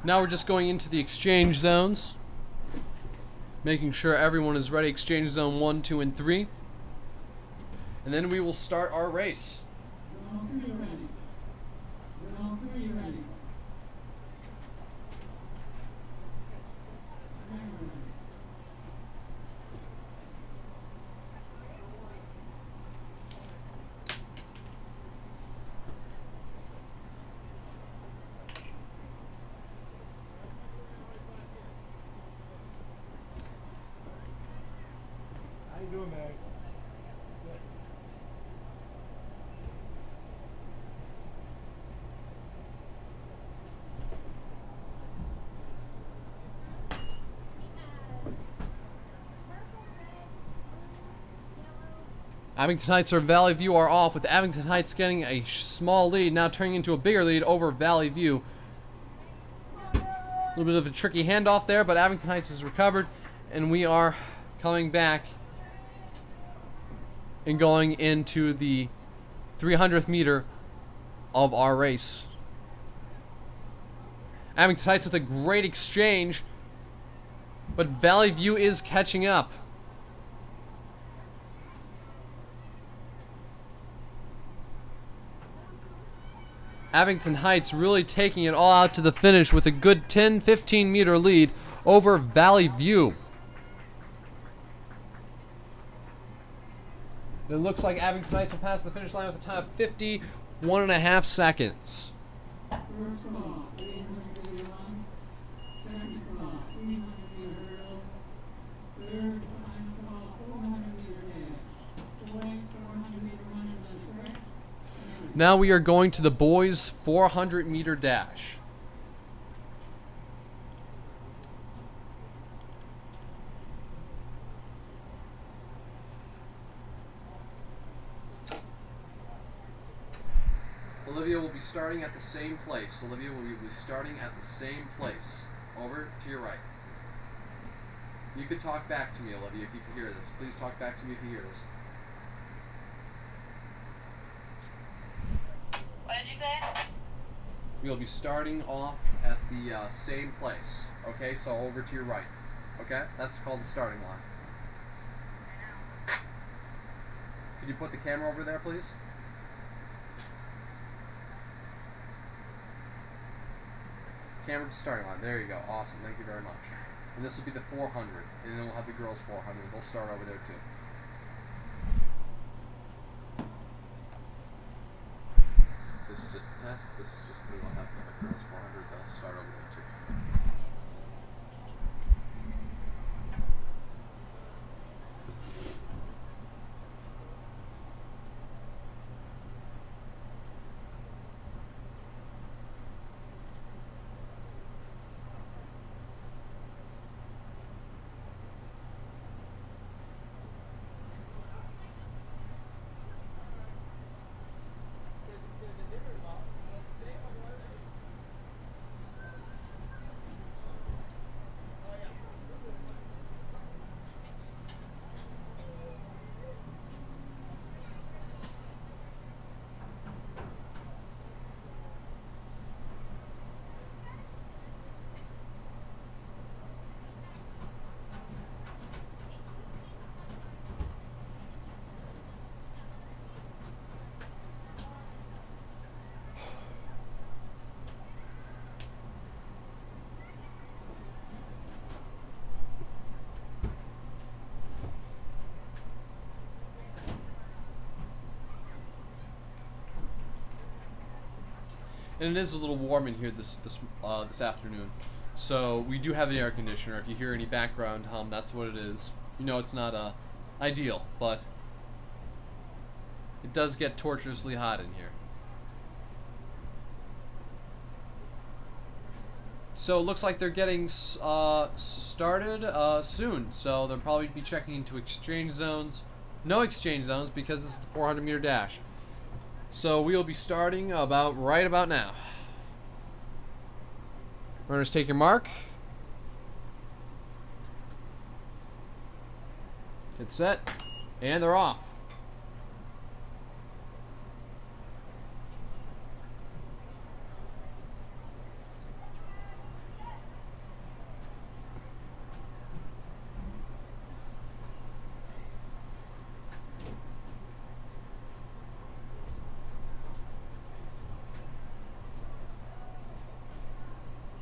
Now we're just going into the exchange zones, making sure everyone is ready. Exchange zone 1, 2, and 3. And then we will start our race. Abington Heights or Valley View are off, with Abington Heights getting a small lead, now turning into a bigger lead over Valley View. A little bit of a tricky handoff there, but Abington Heights has recovered, and we are coming back and going into the 300th meter of our race. Abington Heights with a great exchange, but Valley View is catching up. Abington Heights really taking it all out to the finish with a good 10-15 meter lead over Valley View. It looks like Abington Heights will pass the finish line with a time of 51.5 seconds. First off, 800-meter run. Second off, 300-meter hurdles. Third time off, 400-meter dash. Boys, 400-meter runners on the track. Now we are going to the boys' 400-meter dash. Olivia will be starting at the same place. Olivia will be starting at the same place. Over to your right. You could talk back to me, Olivia, if you can hear this. Please talk back to me if you hear this. What did you say? We'll be starting off at the same place. Okay, so over to your right. Okay? That's called the starting line. Can you put the camera over there, please? Camera to starting line. There you go. Awesome. Thank you very much. And this will be the 400. And then we'll have the girls' 400. They'll start over there too. This is just a test. This is just we will have the girls' 400. They'll start over there too. And it is a little warm in here this afternoon, so we do have an air conditioner. If you hear any background hum, that's what it is. You know it's not ideal, but it does get torturously hot in here. So it looks like they're getting started soon. So they'll probably be checking into exchange zones. No exchange zones because this is the 400-meter dash. So we'll be starting right about now. Runners, take your mark. Get set. And they're off.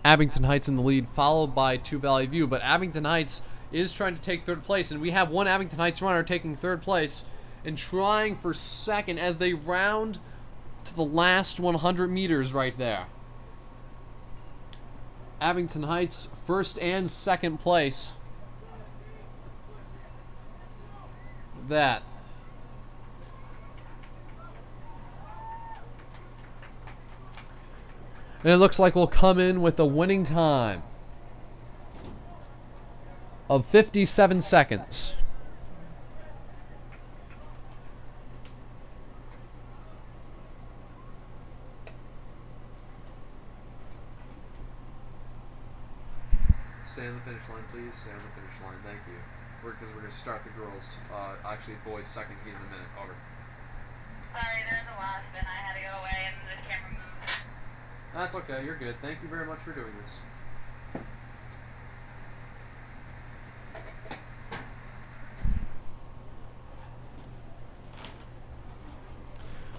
Abington Heights in the lead, followed by 2 Valley View, but Abington Heights is trying to take third place, and we have one Abington Heights runner taking third place and trying for second as they round to the last 100 meters right there. Abington Heights first and second place. That. And it looks like we'll come in with a winning time of 57 seconds. Stay on the finish line, please. Stay on the finish line. Thank you. Because we're going to start the girls, actually boys, second heat in a minute. Over. Sorry, there's a wasp and I had to go away and the camera moved. That's okay, you're good. Thank you very much for doing this.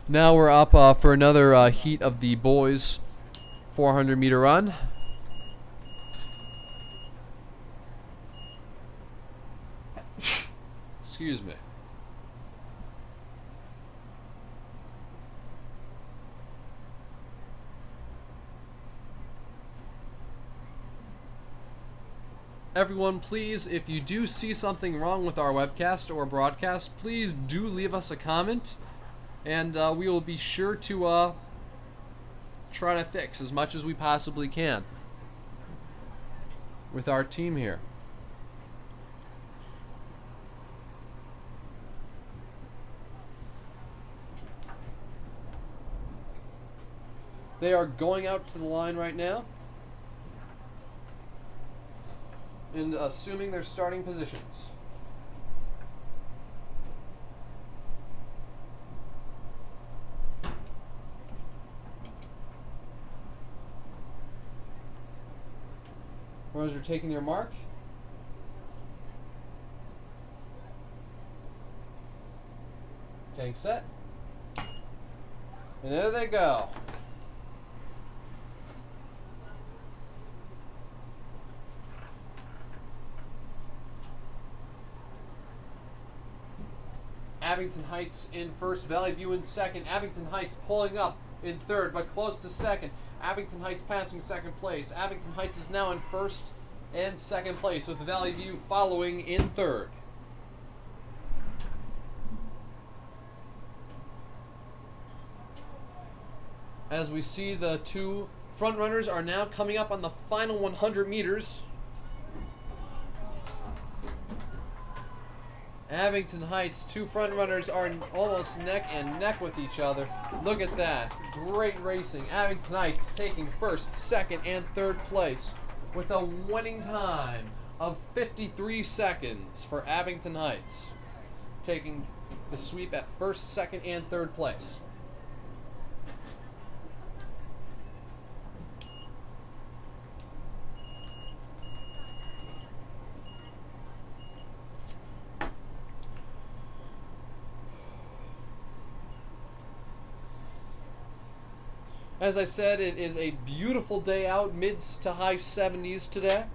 Now we're up for another heat of the boys 400-meter run. Excuse me. Everyone, please, if you do see something wrong with our webcast or broadcast, please do leave us a comment, and we will be sure to try to fix as much as we possibly can with our team here. They are going out to the line right now and assuming their starting positions. Runners are taking their mark. Getting set. And there they go. Abington Heights in first, Valley View in second. Abington Heights pulling up in third, but close to second. Abington Heights passing second place. Abington Heights is now in first and second place, with Valley View following in third. As we see, the two front runners are now coming up on the final 100 meters. Abington Heights, two front runners are almost neck and neck with each other. Look at that. Great racing. Abington Heights taking first, second, and third place with a winning time of 53 seconds for Abington Heights, taking the sweep at first, second, and third place. As I said, it is a beautiful day out, mid to high 70s today.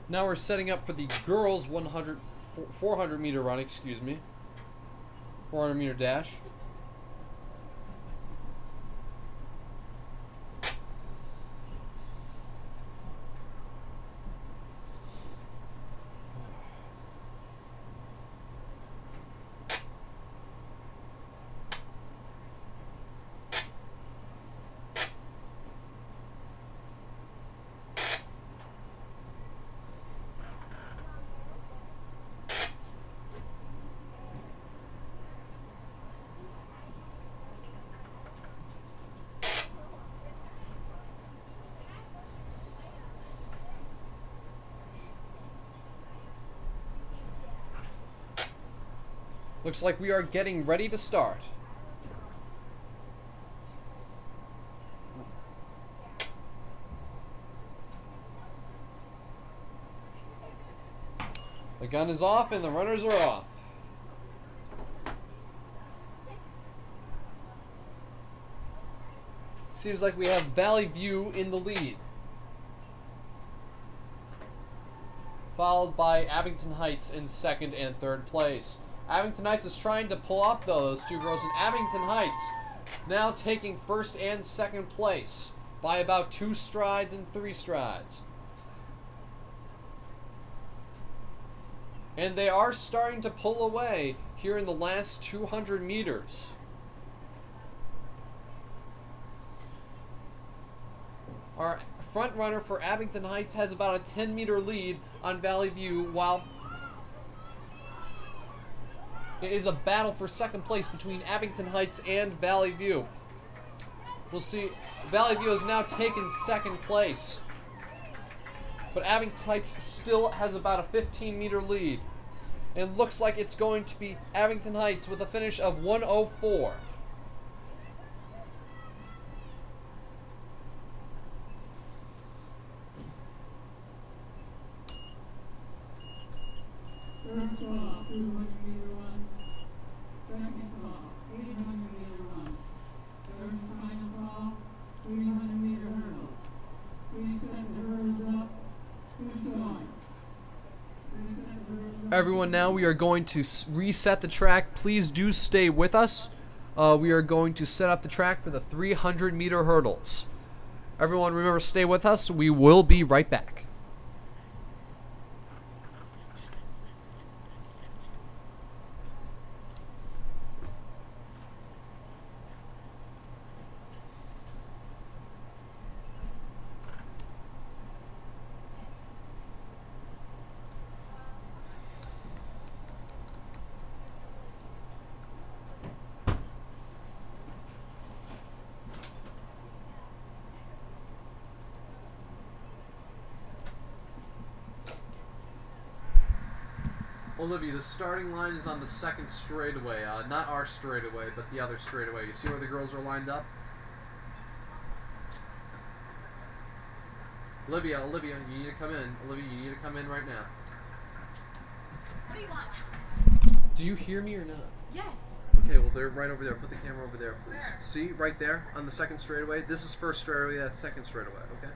Now we're setting up for the girls 400 meter run, 400 meter dash. Looks like we are getting ready to start. The gun is off and the runners are off. Seems like we have Valley View in the lead, followed by Abington Heights in second and third place. Abington Heights is trying to pull up, though, those two girls, and Abington Heights now taking first and second place by about 2 strides and 3 strides. And they are starting to pull away here in the last 200 meters. Our front runner for Abington Heights has about a 10-meter lead on Valley View, while it is a battle for second place between Abington Heights and Valley View. We'll see. Valley View has now taken second place. But Abington Heights still has about a 15-meter lead. And looks like it's going to be Abington Heights with a finish of 1:04. First ball, 200-meter run. Second ball, 800-meter run. Third and final ball, 300-meter hurdle. Please set the hurdles up to join. Everyone, now we are going to reset the track. Please do stay with us. We are going to set up the track for the 300-meter hurdles. Everyone, remember, stay with us. We will be right back. Olivia, the starting line is on the second straightaway. Not our straightaway, but the other straightaway. You see where the girls are lined up? Olivia, you need to come in. Olivia, you need to come in right now. What do you want, Thomas? Do you hear me or not? Yes. Okay, well, they're right over there. Put the camera over there, please. Where? See, right there on the second straightaway? This is first straightaway, that's second straightaway, okay?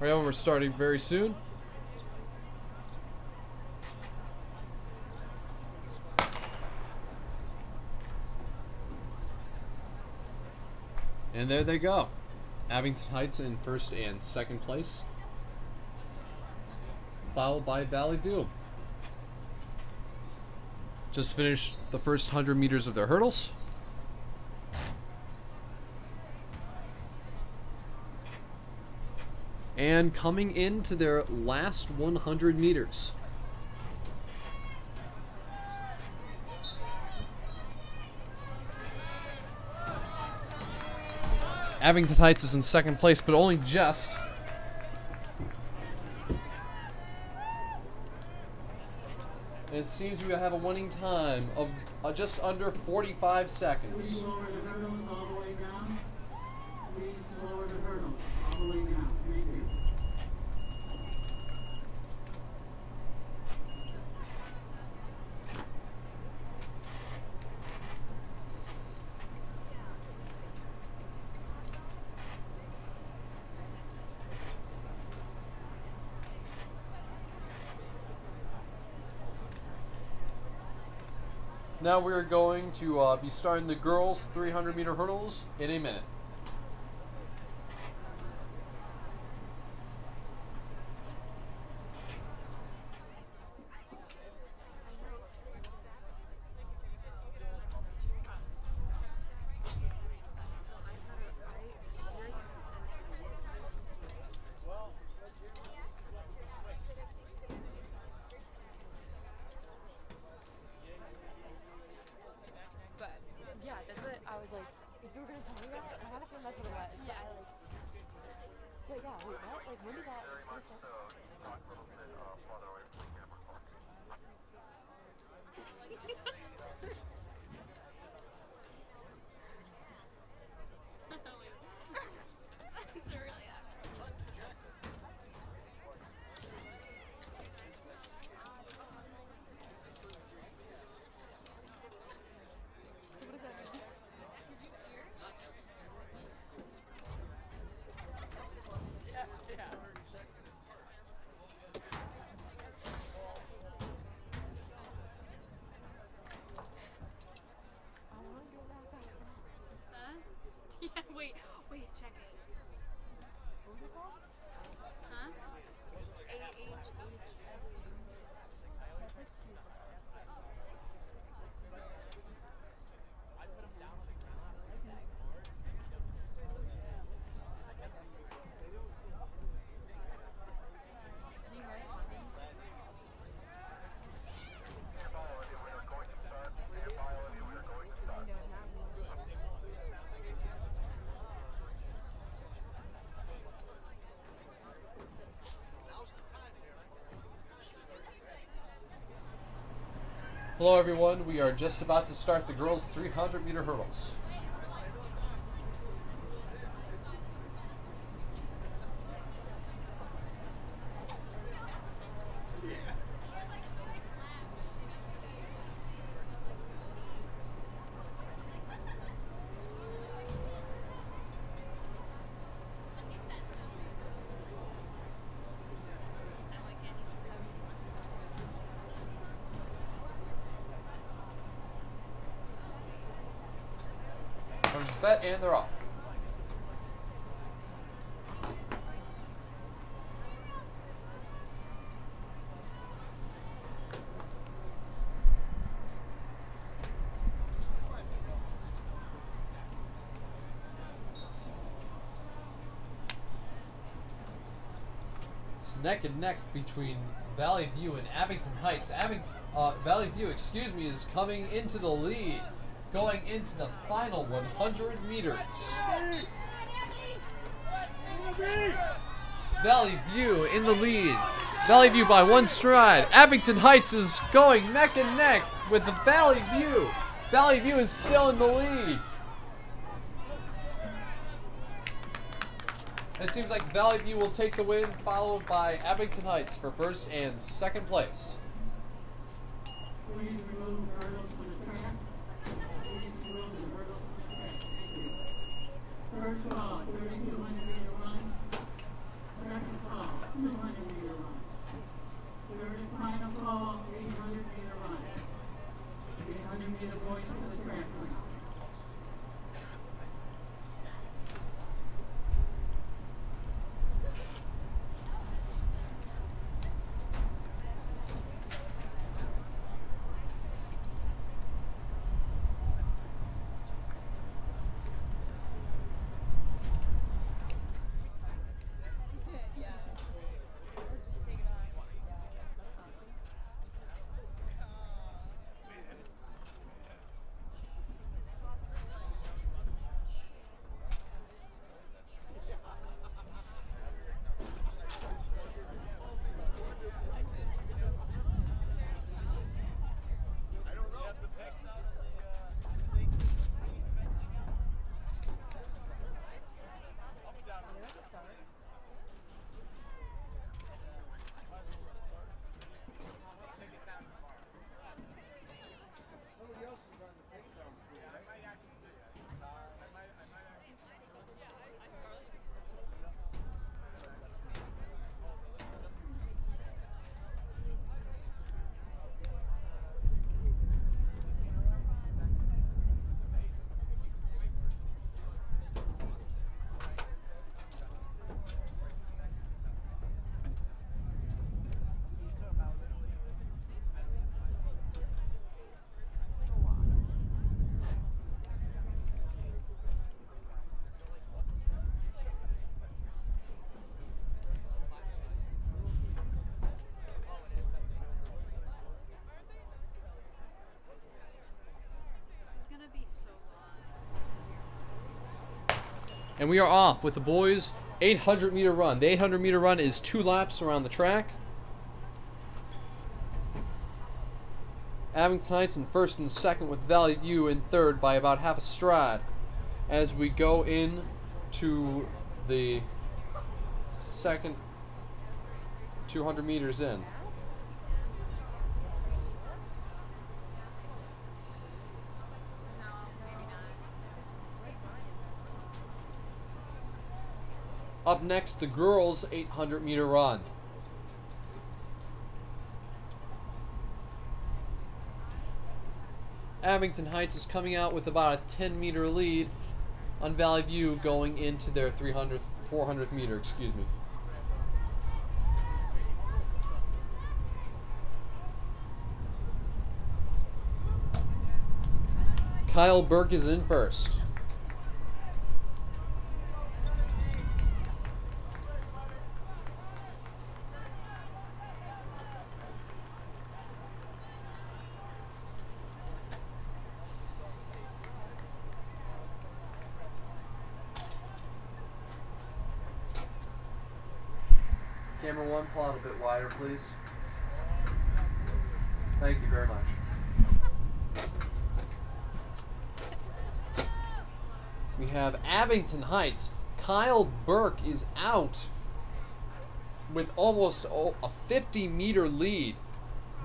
Alright, we're starting very soon. And there they go. Abington Heights in first and second place, followed by Valley View. Just finished the first 100 meters of their hurdles. And coming into their last 100 meters. Abington Heights is in second place, but only just. And it seems we have a winning time of just under 45 seconds. Please lower the hurdles all the way down. Please lower the hurdles all the way down. Thank you. Now we're going to be starting the girls' 300-meter hurdles in a minute. But yeah, that's what I was like. If you were gonna tell me that, I had a feeling that's what it was. Yeah. But yeah, wait, what? Like, when did that? Just like, It's really accurate. so what does that mean? Did you hear? Yeah. I want to go back. Huh? Yeah, wait, check it. What was it called? Huh? AHHS. That's like super. Do you hear us talking? Hello everyone, we are just about to start the girls' 300-meter hurdles. They're set and they're off. It's neck and neck between Valley View and Abington Heights. Valley View, is coming into the lead, going into the final 100 meters. Valley View in the lead. Valley View by one stride. Abington Heights is going neck and neck with the Valley View. Valley View is still in the lead. It seems like Valley View will take the win, followed by Abington Heights for first and second place. Please remove the hurdles from the track. Please remove the hurdles from the track. Thank you. First ball, 3,200-meter run. Second ball, 200-meter run. Third and final ball, 800-meter run. 800-meter boys to the track run. And we are off with the boys' 800-meter run. The 800-meter run is 2 laps around the track. Abington Heights in first and second, with Valley View in third by about half a stride as we go in to the second 200 meters in. Up next, the girls' 800-meter run. Abington Heights is coming out with about a 10-meter lead on Valley View going into their 400th meter, excuse me. Kyle Burke is in first. Camera 1, pull out a bit wider, please. Thank you very much. We have Abington Heights. Kyle Burke is out with almost a 50-meter lead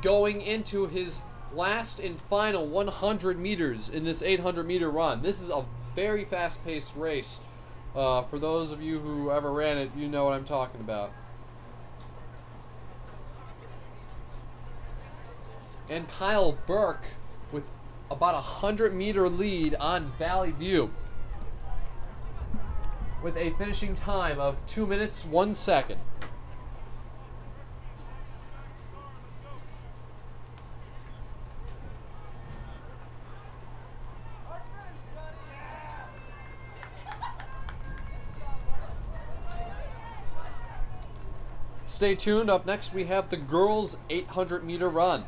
going into his last and final 100 meters in this 800-meter run. This is a very fast-paced race. For those of you who ever ran it, you know what I'm talking about. And Kyle Burke with about a 100-meter lead on Valley View with a finishing time of 2 minutes, 1 second. Stay tuned. Up next, we have the girls' 800-meter run.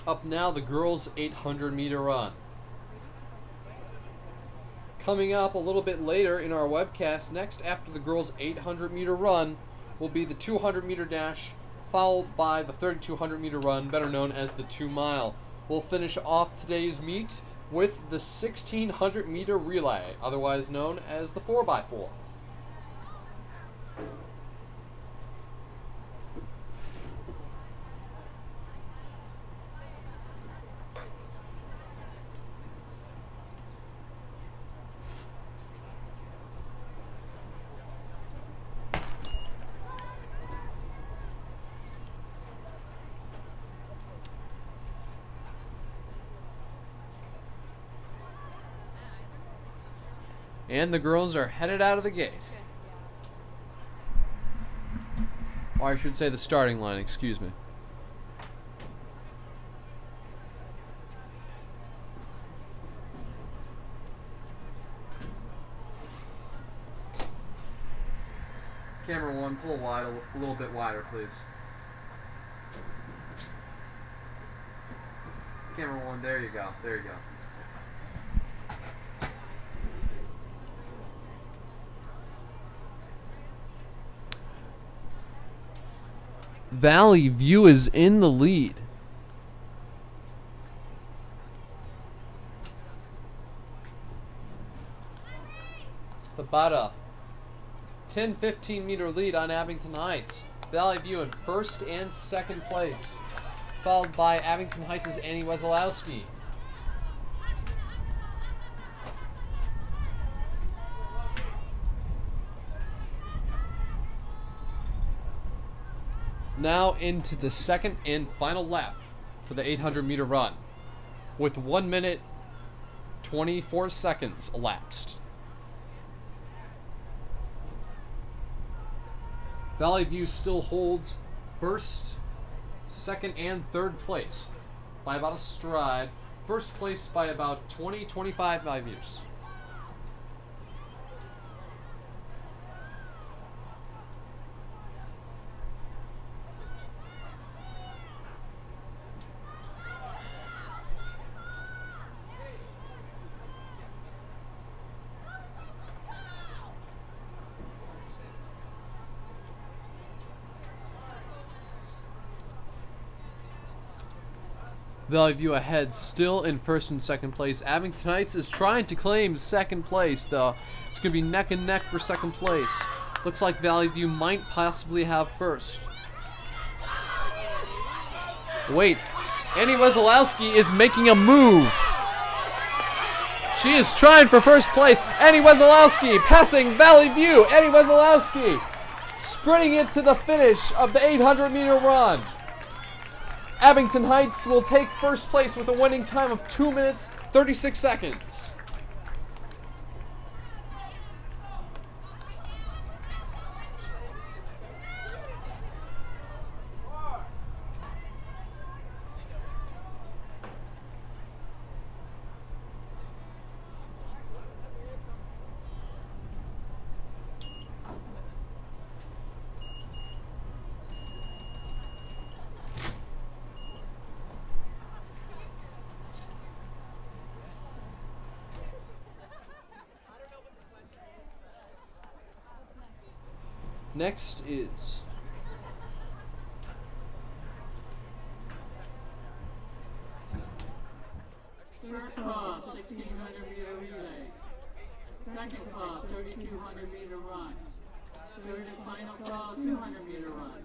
Up now, the girls' 800-meter run. Coming up a little bit later in our webcast, next after the girls' 800-meter run will be the 200-meter dash, followed by the 3,200-meter run, better known as the 2-mile. We'll finish off today's meet with the 1,600-meter relay, otherwise known as the 4x4. And the girls are headed out of the gate. Or I should say the starting line, excuse me. Camera 1, pull wide, a little bit wider, please. Camera 1, there you go, there you go. Valley View is in the lead. About a 10-15 meter lead on Abington Heights. Valley View in first and second place, followed by Abington Heights' Annie Wesolowski. Now into the second and final lap for the 800 meter run, with 1 minute 24 seconds elapsed. Valley View still holds first, second, and third place by about a stride. First place by about 20-25 Valley Views. Valley View ahead, still in first and second place. Abington Heights is trying to claim second place, though. It's going to be neck and neck for second place. Looks like Valley View might possibly have first. Wait, Annie Wesolowski is making a move. She is trying for first place. Annie Wesolowski passing Valley View. Annie Wesolowski sprinting it to the finish of the 800 meter run. Abington Heights will take first place with a winning time of 2 minutes, 36 seconds. Next is First call, 1600 meter relay. Second call, 3200 meter run. Third and final call, 200 meter run.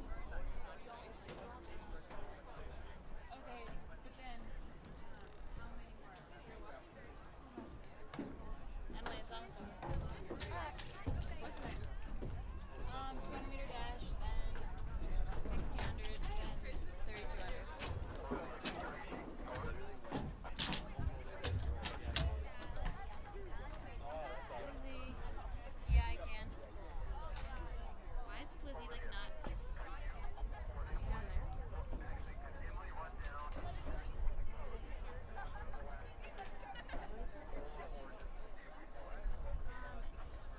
Okay, but then how many more? Emily, it's almost over. What's next? 200 meter dash, then 1600, then 3200. Lizzie, yeah, I can. Why is Lizzie like not on there?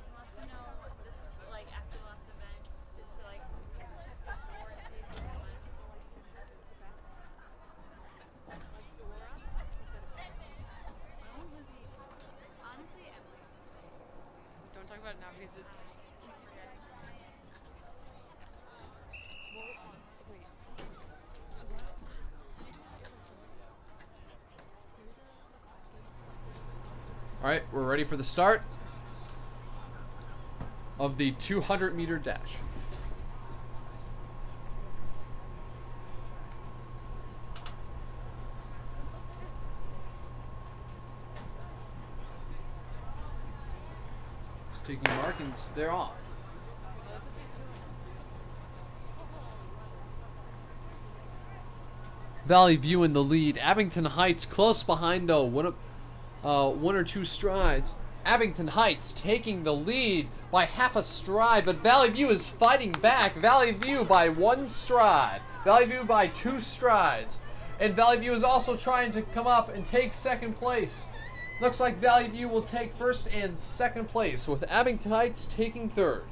He wants to know this, like after the last event, to like just press forward and see if there's one. Why won't Lizzie? Honestly, Emily. Don't talk about it now because it's. all right. We're ready for the start of the 200 meter dash. Just taking a mark and they're off. Valley View in the lead. Abington Heights close behind though. One or two strides. Abington Heights taking the lead by half a stride, but Valley View is fighting back. Valley View by 1 stride. Valley View by 2 strides. And Valley View is also trying to come up and take second place. Looks like Valley View will take first and second place, with Abington Heights taking third.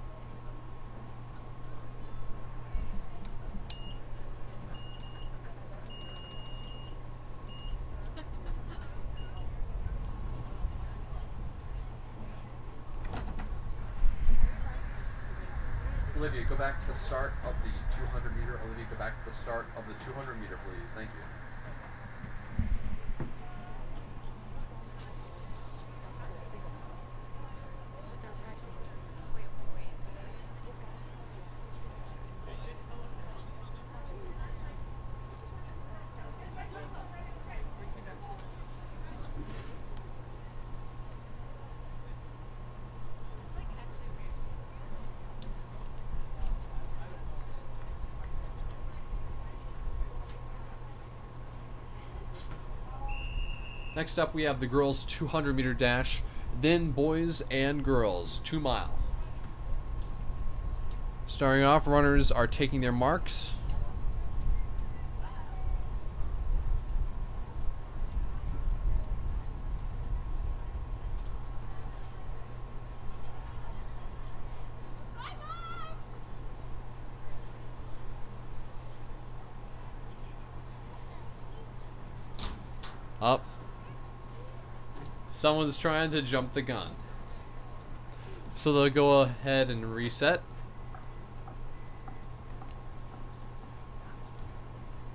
Olivia, go back to the start of the 200 meter. Olivia, go back to the start of the 200 meter, please. Thank you. Next up, we have the girls' 200 meter dash, then boys and girls 2 mile. Starting off, runners are taking their marks. Up. Someone's trying to jump the gun. So they'll go ahead and reset.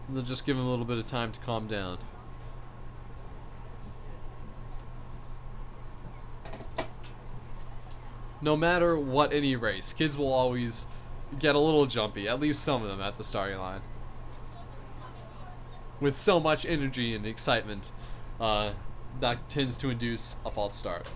They'll just give them a little bit of time to calm down. No matter what any race, kids will always get a little jumpy, at least some of them at the starting line. With so much energy and excitement, that tends to induce a false start.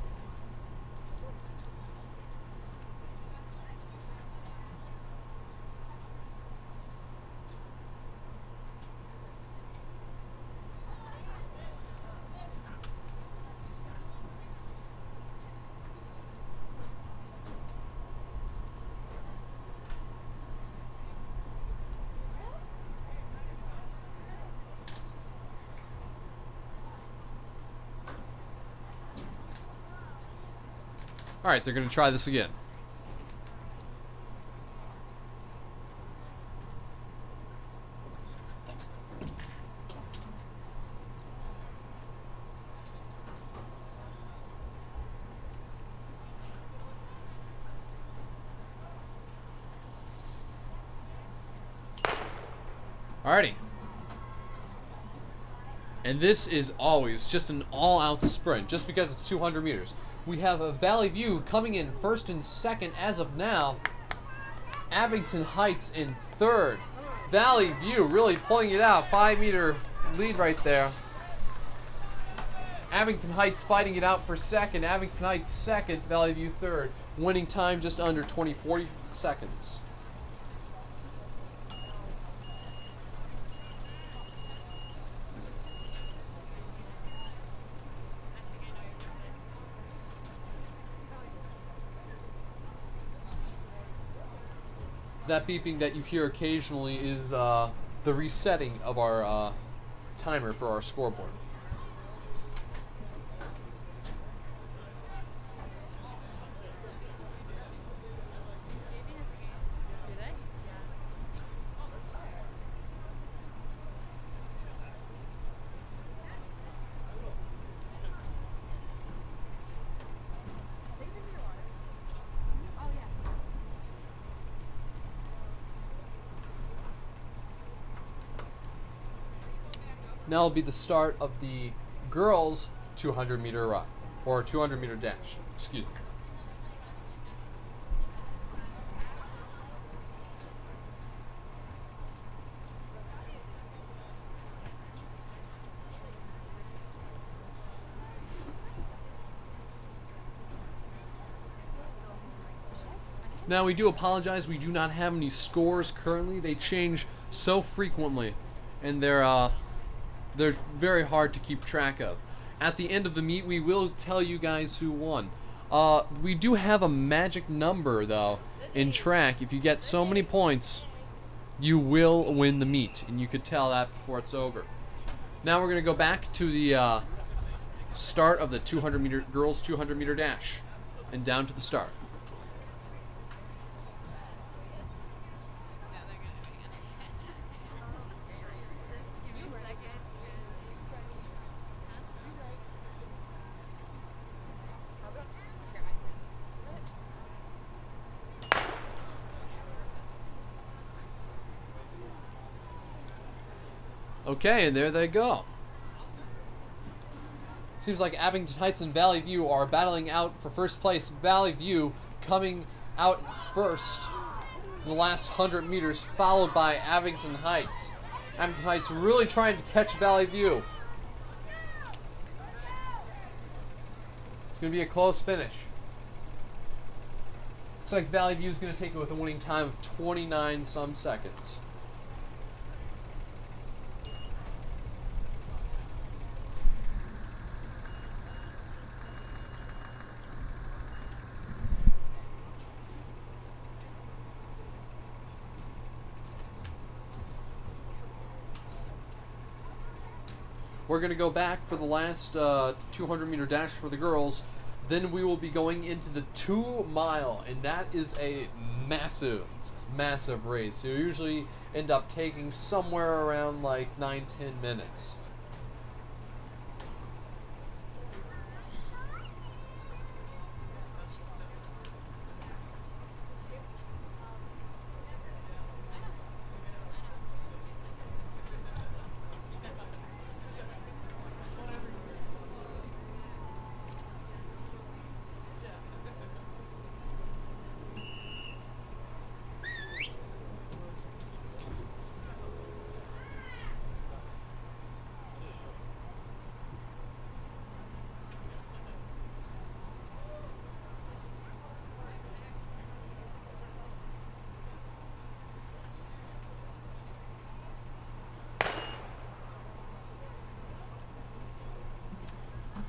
Alright, they're going to try this again. Alrighty. And this is always just an all-out sprint, just because it's 200 meters. We have a Valley View coming in first and second as of now. Abington Heights in third. Valley View really pulling it out. 5-meter lead right there. Abington Heights fighting it out for second. Abington Heights second. Valley View third. Winning time just under 40 seconds. That beeping that you hear occasionally is the resetting of our timer for our scoreboard. Now will be the start of the girls' 200-meter run, or 200-meter dash. Excuse me. Now we do apologize. We do not have any scores currently. They change so frequently, and they're very hard to keep track of. At the end of the meet, we will tell you guys who won. We do have a magic number, though, in track. If you get so many points, you will win the meet, and you could tell that before it's over. Now we're going to go back to the start of the 200-meter girls' 200-meter dash, and down to the start. Okay, and there they go. Seems like Abington Heights and Valley View are battling out for first place. Valley View coming out first in the last 100 meters, followed by Abington Heights. Abington Heights really trying to catch Valley View. It's going to be a close finish. Looks like Valley View is going to take it with a winning time of 29 some seconds. We're going to go back for the last 200-meter dash for the girls. Then we will be going into the 2 mile, and that is a massive, massive race. So you usually end up taking somewhere around like 9-10 minutes.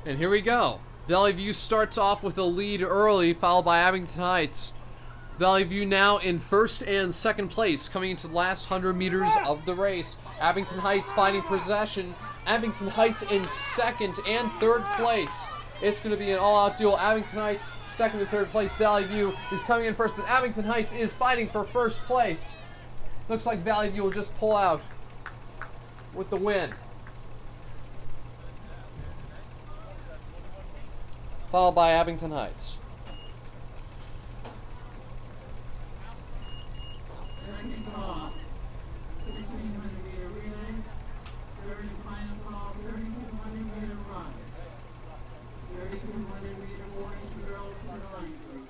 And here we go. Valley View starts off with a lead early, followed by Abington Heights. Valley View now in first and second place, coming into the last 100 meters of the race. Abington Heights finding possession. Abington Heights in second and third place. It's going to be an all-out duel. Abington Heights, second and third place. Valley View is coming in first, but Abington Heights is fighting for first place. Looks like Valley View will just pull out with the win. Followed by Abington Heights. Second call, 1,600-meter relay. Third and final call, 3,200-meter run. 3,200-meter boys and girls for the line group.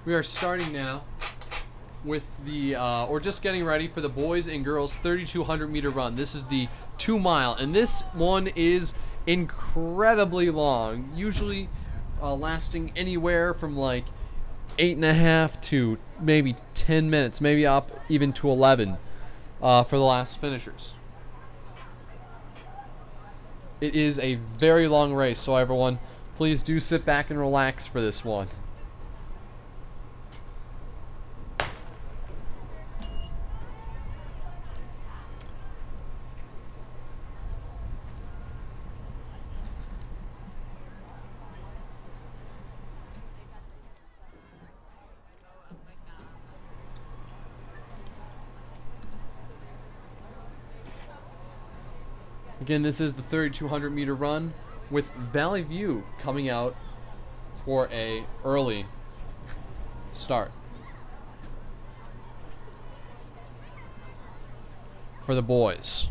We are starting now with the, or just getting ready for the boys and girls 3,200 meter run. This is the 2 mile, and this one is incredibly long, usually lasting anywhere from like 8.5 to maybe 10 minutes, maybe up even to 11 for the last finishers. It is a very long race, so everyone, please do sit back and relax for this one. Again, this is the 3,200 meter run with Valley View coming out for a early start. For the boys.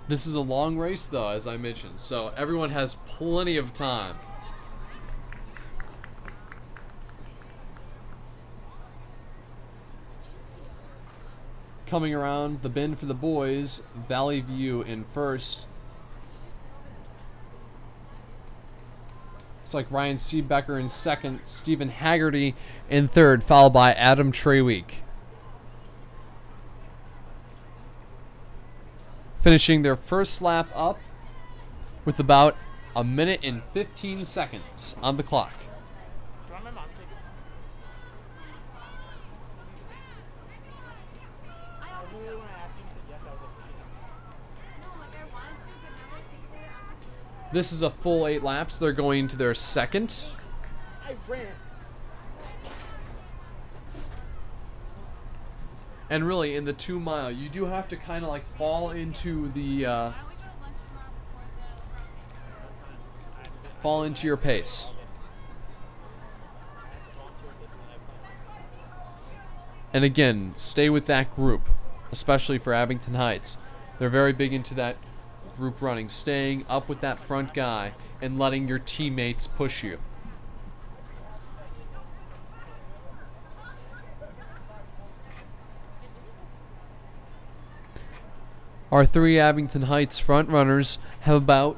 This is a long race though, as I mentioned, so everyone has plenty of time. Coming around the bend for the boys, Valley View in first. It's like Ryan Seebecker in second, Stephen Haggerty in third, followed by Adam Treweek. Finishing their first lap up with about a minute and 15 seconds on the clock. Do you want my mom to take this? I really, when I asked you, you said yes. I was like, she's not. No, like I wanted to, but now I think about it, I'm not. This is a full 8 laps. They're going to their second. I ran. And really, in the 2 mile, you do have to kind of like fall into the Why don't we go to lunch tomorrow before the fall into your pace. And again, stay with that group, especially for Abington Heights. They're very big into that group running, staying up with that front guy and letting your teammates push you. Our 3 Abington Heights front runners have about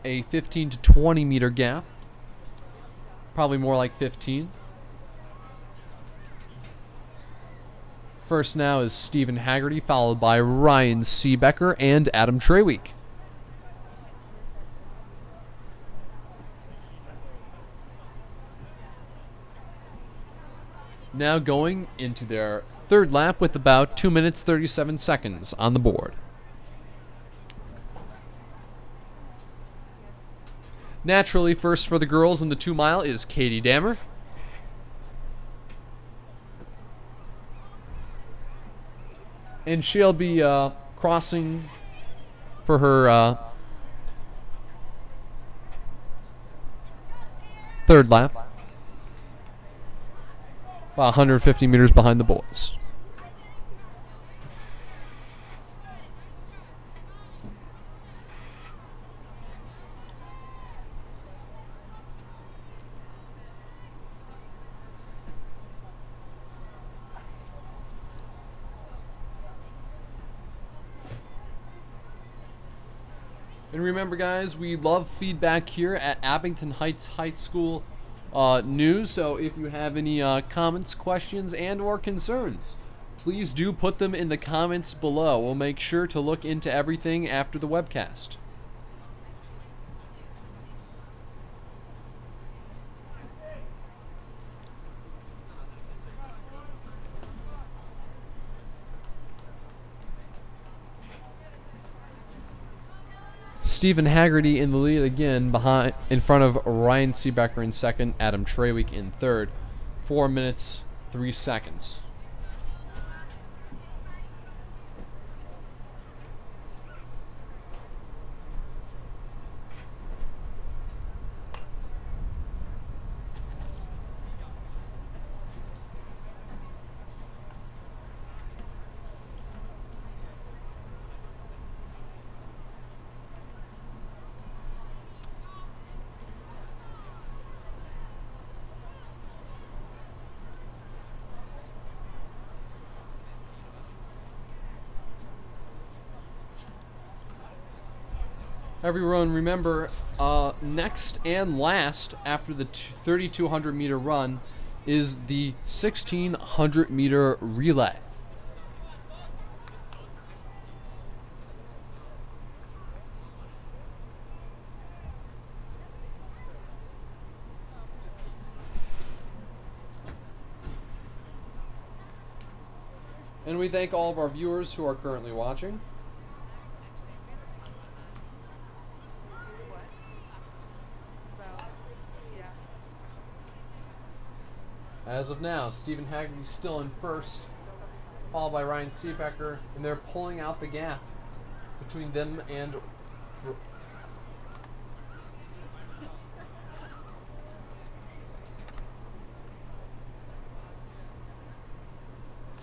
a 15 to 20 meter gap. Probably more like 15. First now is Stephen Haggerty, followed by Ryan Seebecker and Adam Treweek. Now going into their third lap with about 2 minutes 37 seconds on the board. Naturally, first for the girls in the 2 mile is Katie Dammer. And she'll be crossing for her third lap. About 150 meters behind the boys. And remember, guys, we love feedback here at Abington Heights High School News. So if you have any comments, questions, and or concerns, please do put them in the comments below. We'll make sure to look into everything after the webcast. Stephen Haggerty in the lead again, in front of Ryan Seebecker in second, Adam Treweek in third. 4 minutes, 3 seconds. Everyone, remember, next and last after the 3,200 meter run is the 1,600 meter relay. And we thank all of our viewers who are currently watching. As of now, Stephen Haggerty still in first, followed by Ryan Seebecker, and they're pulling out the gap between them and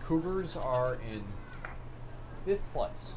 Cougars are in 5th place.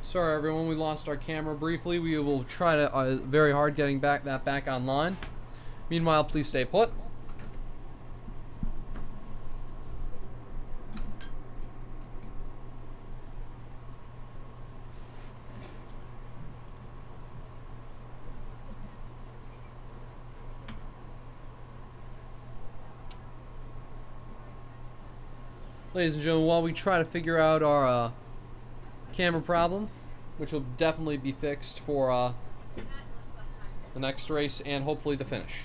Sorry everyone, we lost our camera briefly. We will try to very hard getting that back online. Meanwhile, please stay put. Ladies and gentlemen, while we try to figure out our camera problem, which will definitely be fixed for the next race and hopefully the finish.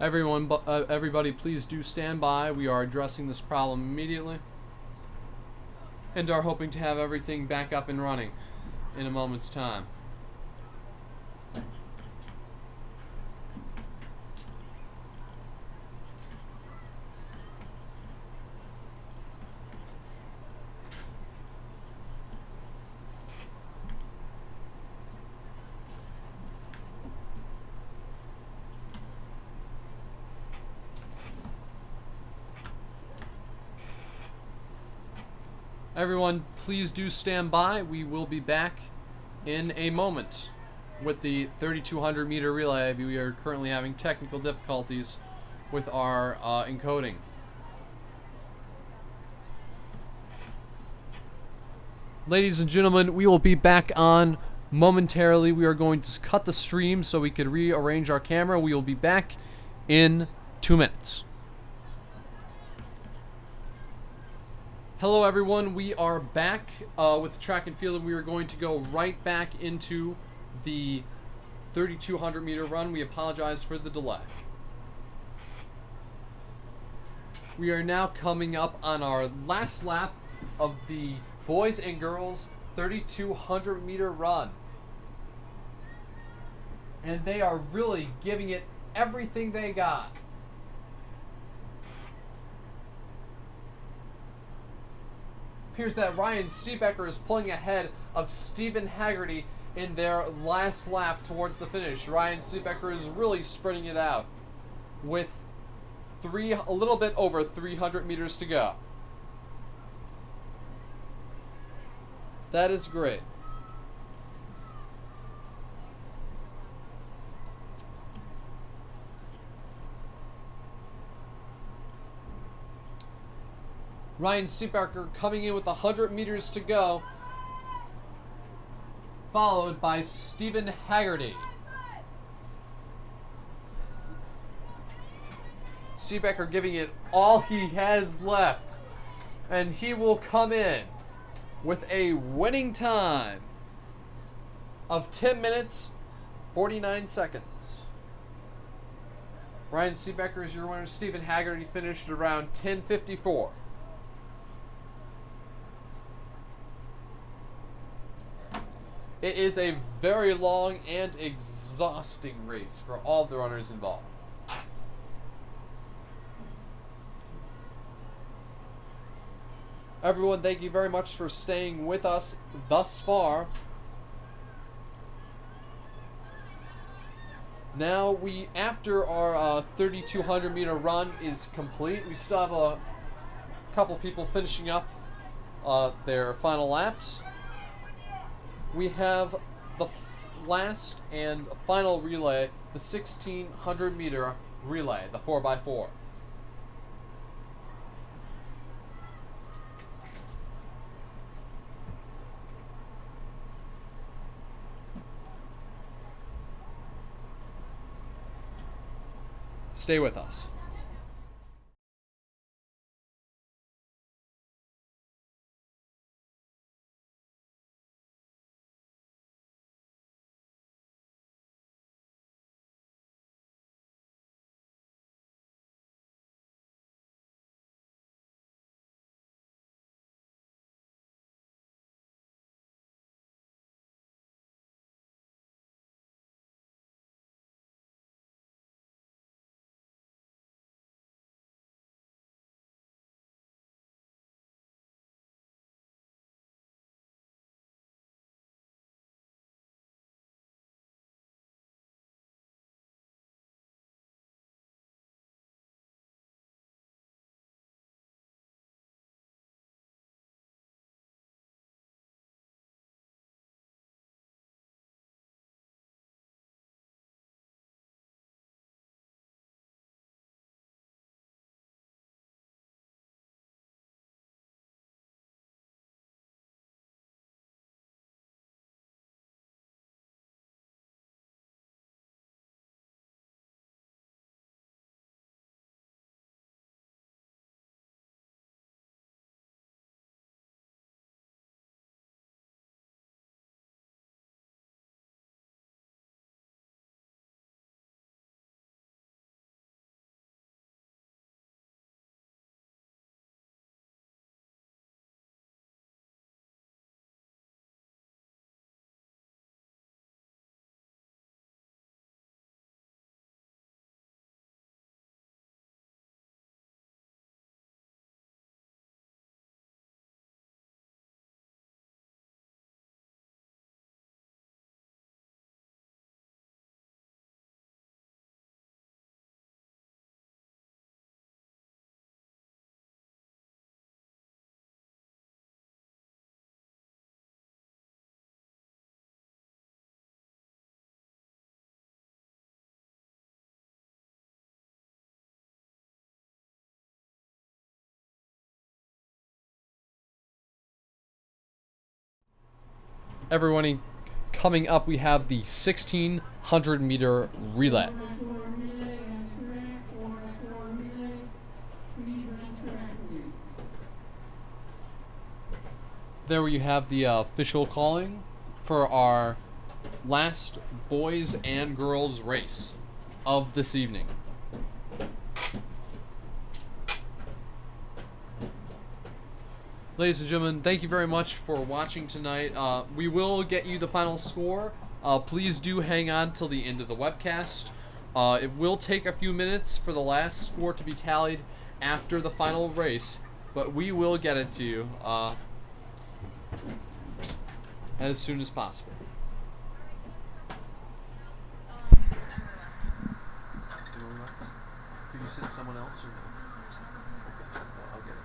Everybody, please do stand by. We are addressing this problem immediately and are hoping to have everything back up and running in a moment's time. Everyone, please do stand by. We will be back in a moment with the 3,200 meter relay. We are currently having technical difficulties with our encoding. Ladies and gentlemen, we will be back on momentarily. We are going to cut the stream so we could rearrange our camera. We will be back in 2 minutes. Hello everyone, we are back with the track and field, and we are going to go right back into the 3,200 meter run. We apologize for the delay. We are now coming up on our last lap of the boys and girls 3,200 meter run. And they are really giving it everything they got. Appears that Ryan Seebecker is pulling ahead of Stephen Haggerty in their last lap towards the finish. Ryan Seebecker is really spreading it out with a little bit over 300 meters to go. That is great. Ryan Seebecker coming in with 100 meters to go, followed by Stephen Haggerty. Seebecker giving it all he has left, and he will come in with a winning time of 10 minutes, 49 seconds. Ryan Seebecker is your winner. Stephen Haggerty finished around 10:54. It is a very long and exhausting race for all of the runners involved. Everyone, thank you very much for staying with us thus far. Now after our 3,200 meter run is complete, we still have a couple people finishing up their final laps. We have the last and final relay, the 1,600 meter relay, the 4x4. Stay with us. Everyone, coming up, we have the 1,600 meter relay. 4x4 relay on track, 4x4 relay, please on track, please. There you have the official calling for our last boys and girls race of this evening. Ladies and gentlemen, thank you very much for watching tonight. We will get you the final score. Please do hang on till the end of the webcast. It will take a few minutes for the last score to be tallied after the final race, but we will get it to you as soon as possible. Could you send someone else or no? Okay, I'll get it.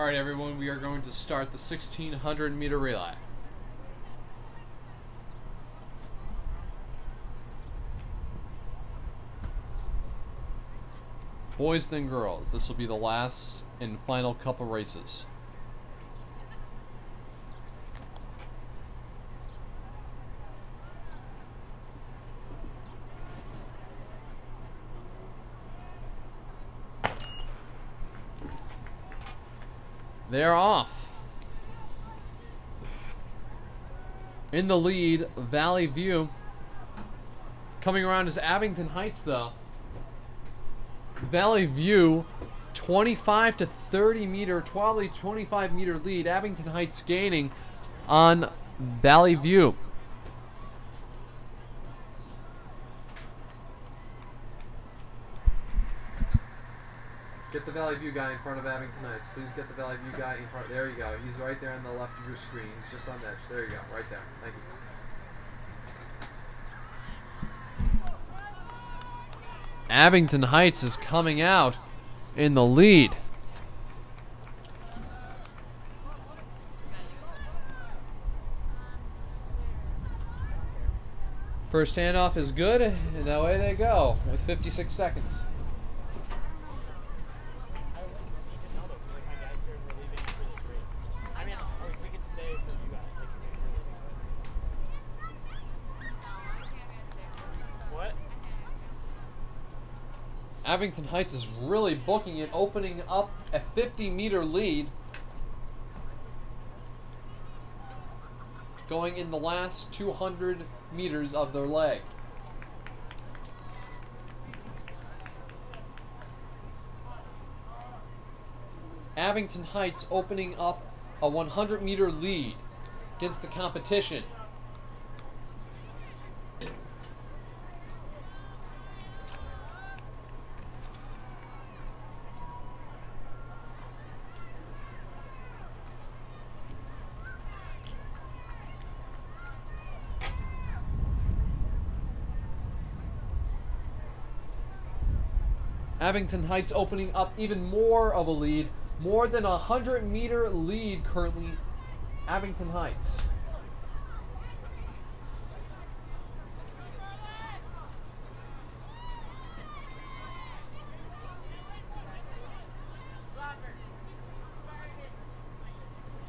All right, everyone, we are going to start the 1600 meter relay. Boys then girls. This will be the last and final couple races. They're off. In the lead, Valley View. Coming around is Abington Heights, though. Valley View, 25 to 30 meter, 12 to 25 meter lead. Abington Heights gaining on Valley View. Get the Valley View guy in front of Abington Heights. Please get the Valley View guy in front. There you go. He's right there on the left of your screen. He's just on the edge. There you go. Right there. Thank you. Abington Heights is coming out in the lead. First handoff is good, and away they go with 56 seconds. Abington Heights is really booking it, opening up a 50-meter lead. Going in the last 200 meters of their leg. Abington Heights opening up a 100-meter lead against the competition. Abington Heights opening up even more of a lead. More than a 100-meter lead currently. Abington Heights.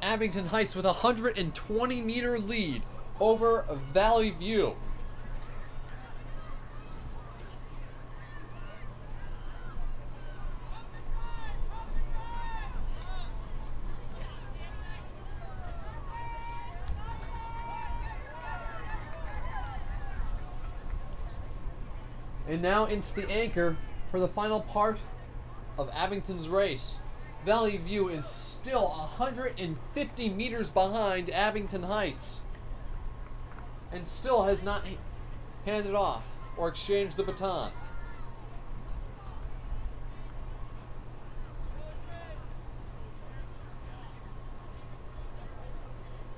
Abington Heights with a 120-meter lead over Valley View. And now into the anchor for the final part of Abington's race. Valley View is still 150 meters behind Abington Heights and still has not handed off or exchanged the baton.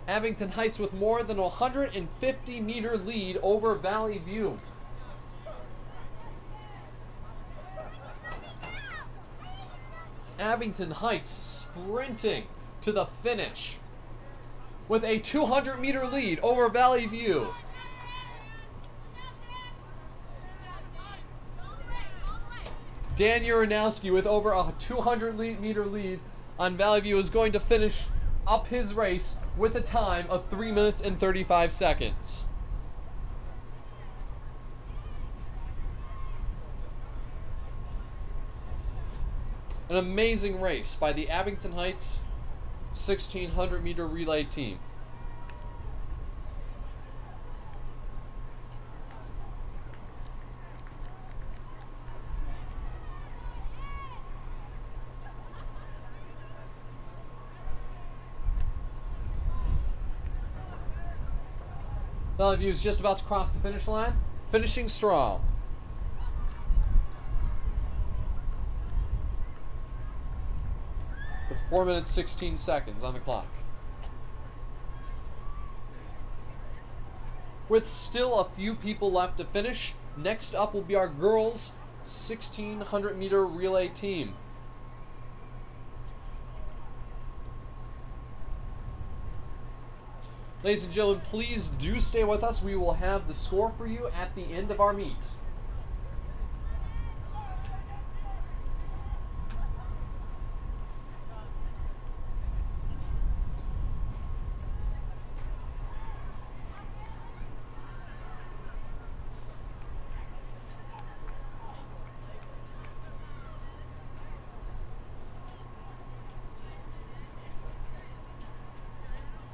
Abington Heights with more than a 150-meter lead over Valley View. Abington Heights sprinting to the finish with a 200-meter lead over Valley View. Dan Uranowski with over a 200-meter lead on Valley View is going to finish up his race with a time of 3 minutes and 35 seconds. An amazing race by the Abington Heights 1600-meter relay team. Valley View is just about to cross the finish line, finishing strong. With 4 minutes 16 seconds on the clock. With still a few people left to finish, next up will be our girls 1600-meter relay team. Ladies and gentlemen, please do stay with us. We will have the score for you at the end of our meet.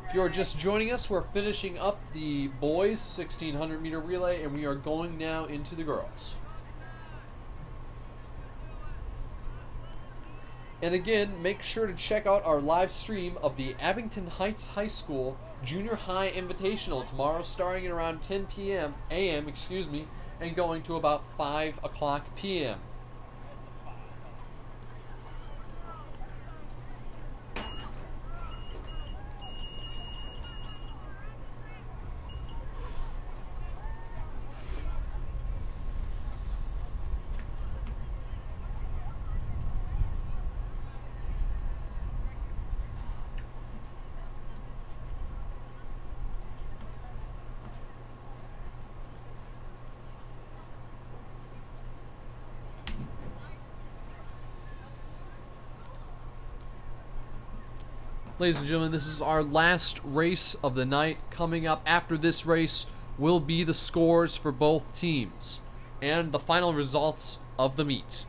If you're just joining us, we're finishing up the boys 1600 meter relay, and we are going now into the girls. And again, make sure to check out our live stream of the Abington Heights High School Junior High Invitational tomorrow, starting at around 10 a.m., and going to about 5 o'clock p.m. Ladies and gentlemen, this is our last race of the night. Coming up after this race will be the scores for both teams and the final results of the meet.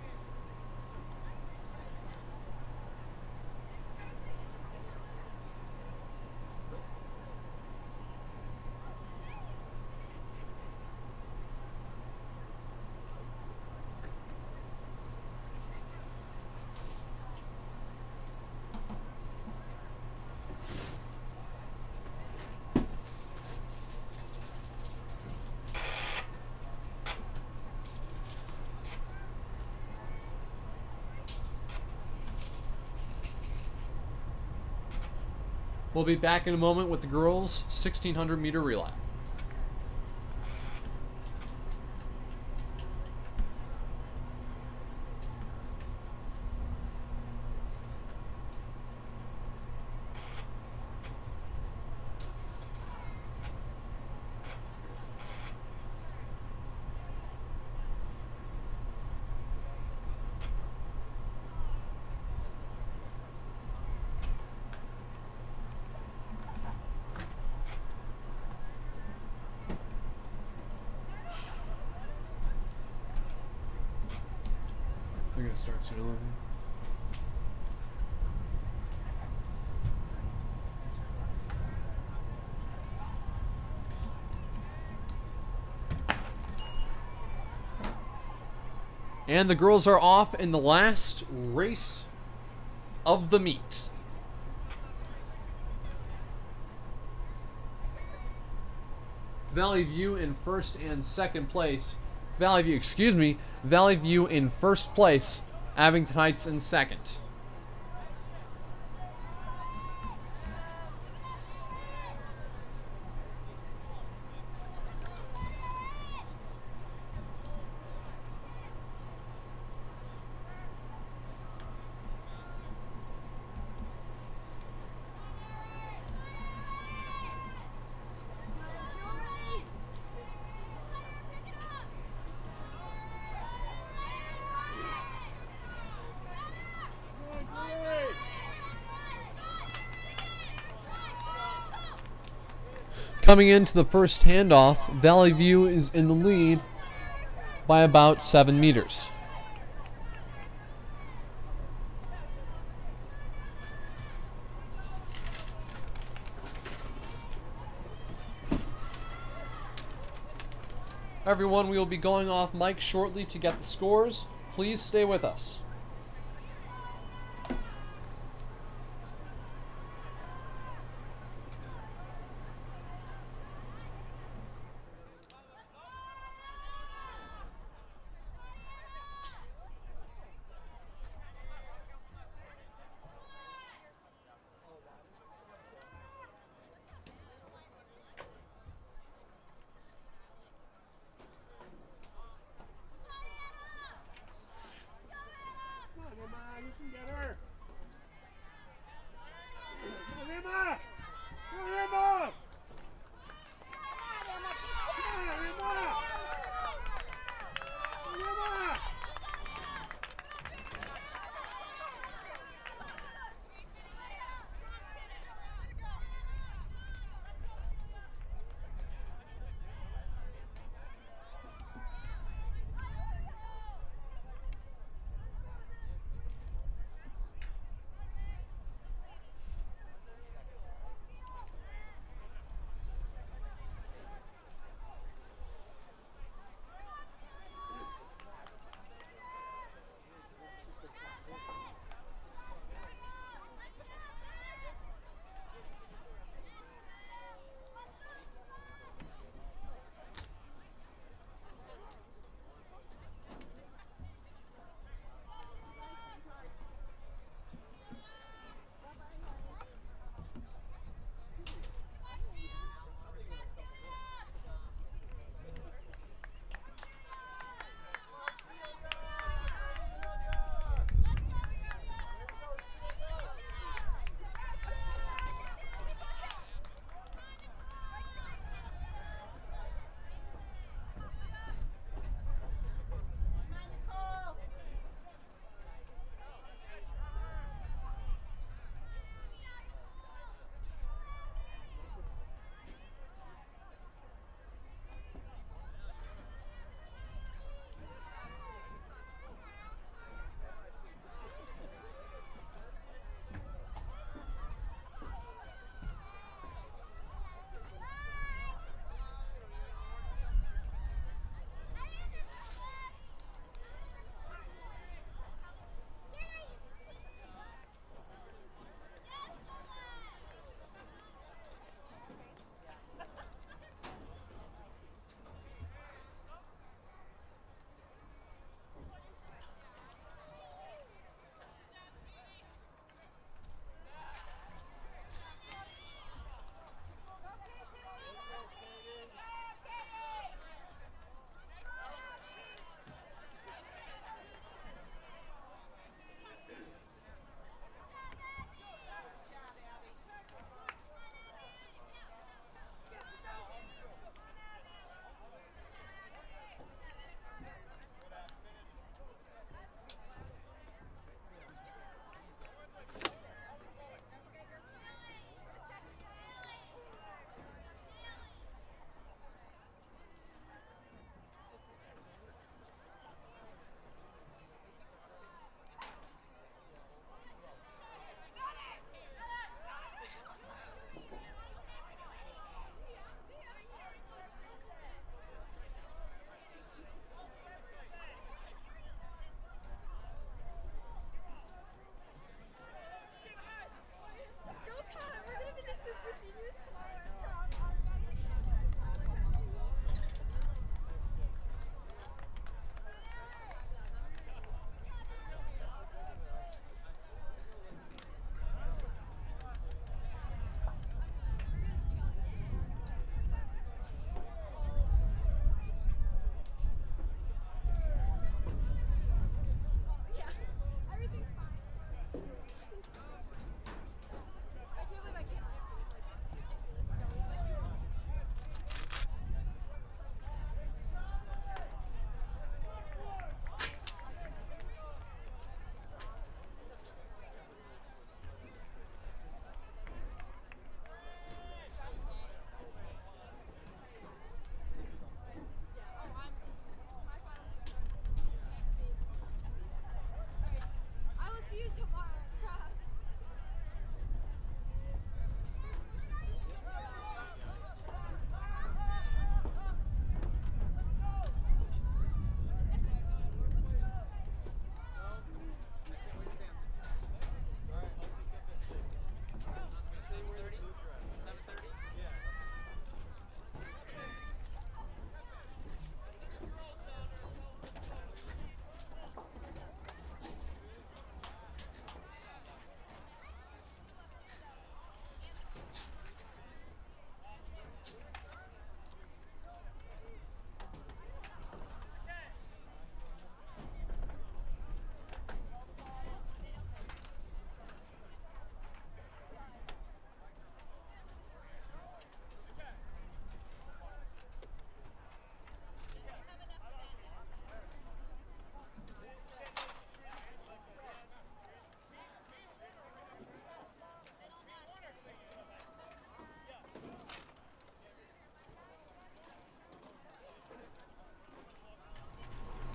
We'll be back in a moment with the girls' 1600 meter relay. They're gonna start soon 11. And the girls are off in the last race of the meet. Valley View in first and second place. Valley View in first place. Abington Heights in second. Coming into the first handoff, Valley View is in the lead by about 7 meters. Everyone, we will be going off mic shortly to get the scores. Please stay with us.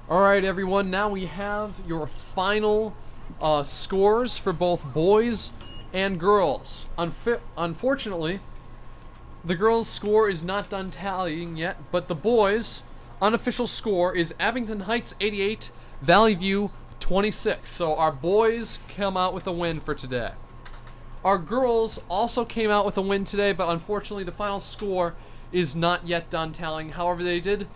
All right, everyone. Now we have your final scores for both boys and girls. Unfortunately, the girls' score is not done tallying yet, but the boys' unofficial score is Abington Heights 88, Valley View 26. So our boys come out with a win for today. Our girls also came out with a win today, but unfortunately the final score is not yet done tallying. However, they did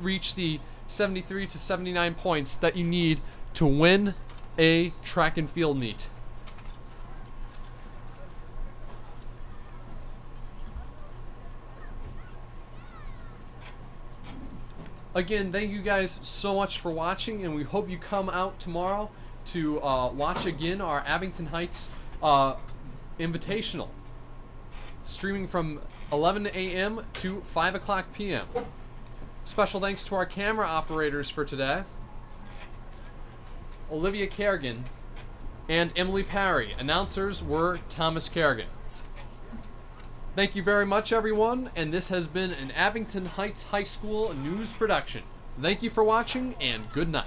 reach the 73 to 79 points that you need to win a track and field meet. Again, thank you guys so much for watching, and we hope you come out tomorrow to watch again our Abington Heights Invitational, streaming from 11 a.m. to 5 o'clock p.m. Special thanks to our camera operators for today, Olivia Kerrigan and Emily Parry. Announcers were Thomas Kerrigan. Thank you very much, everyone, and this has been an Abington Heights High School news production. Thank you for watching, and good night.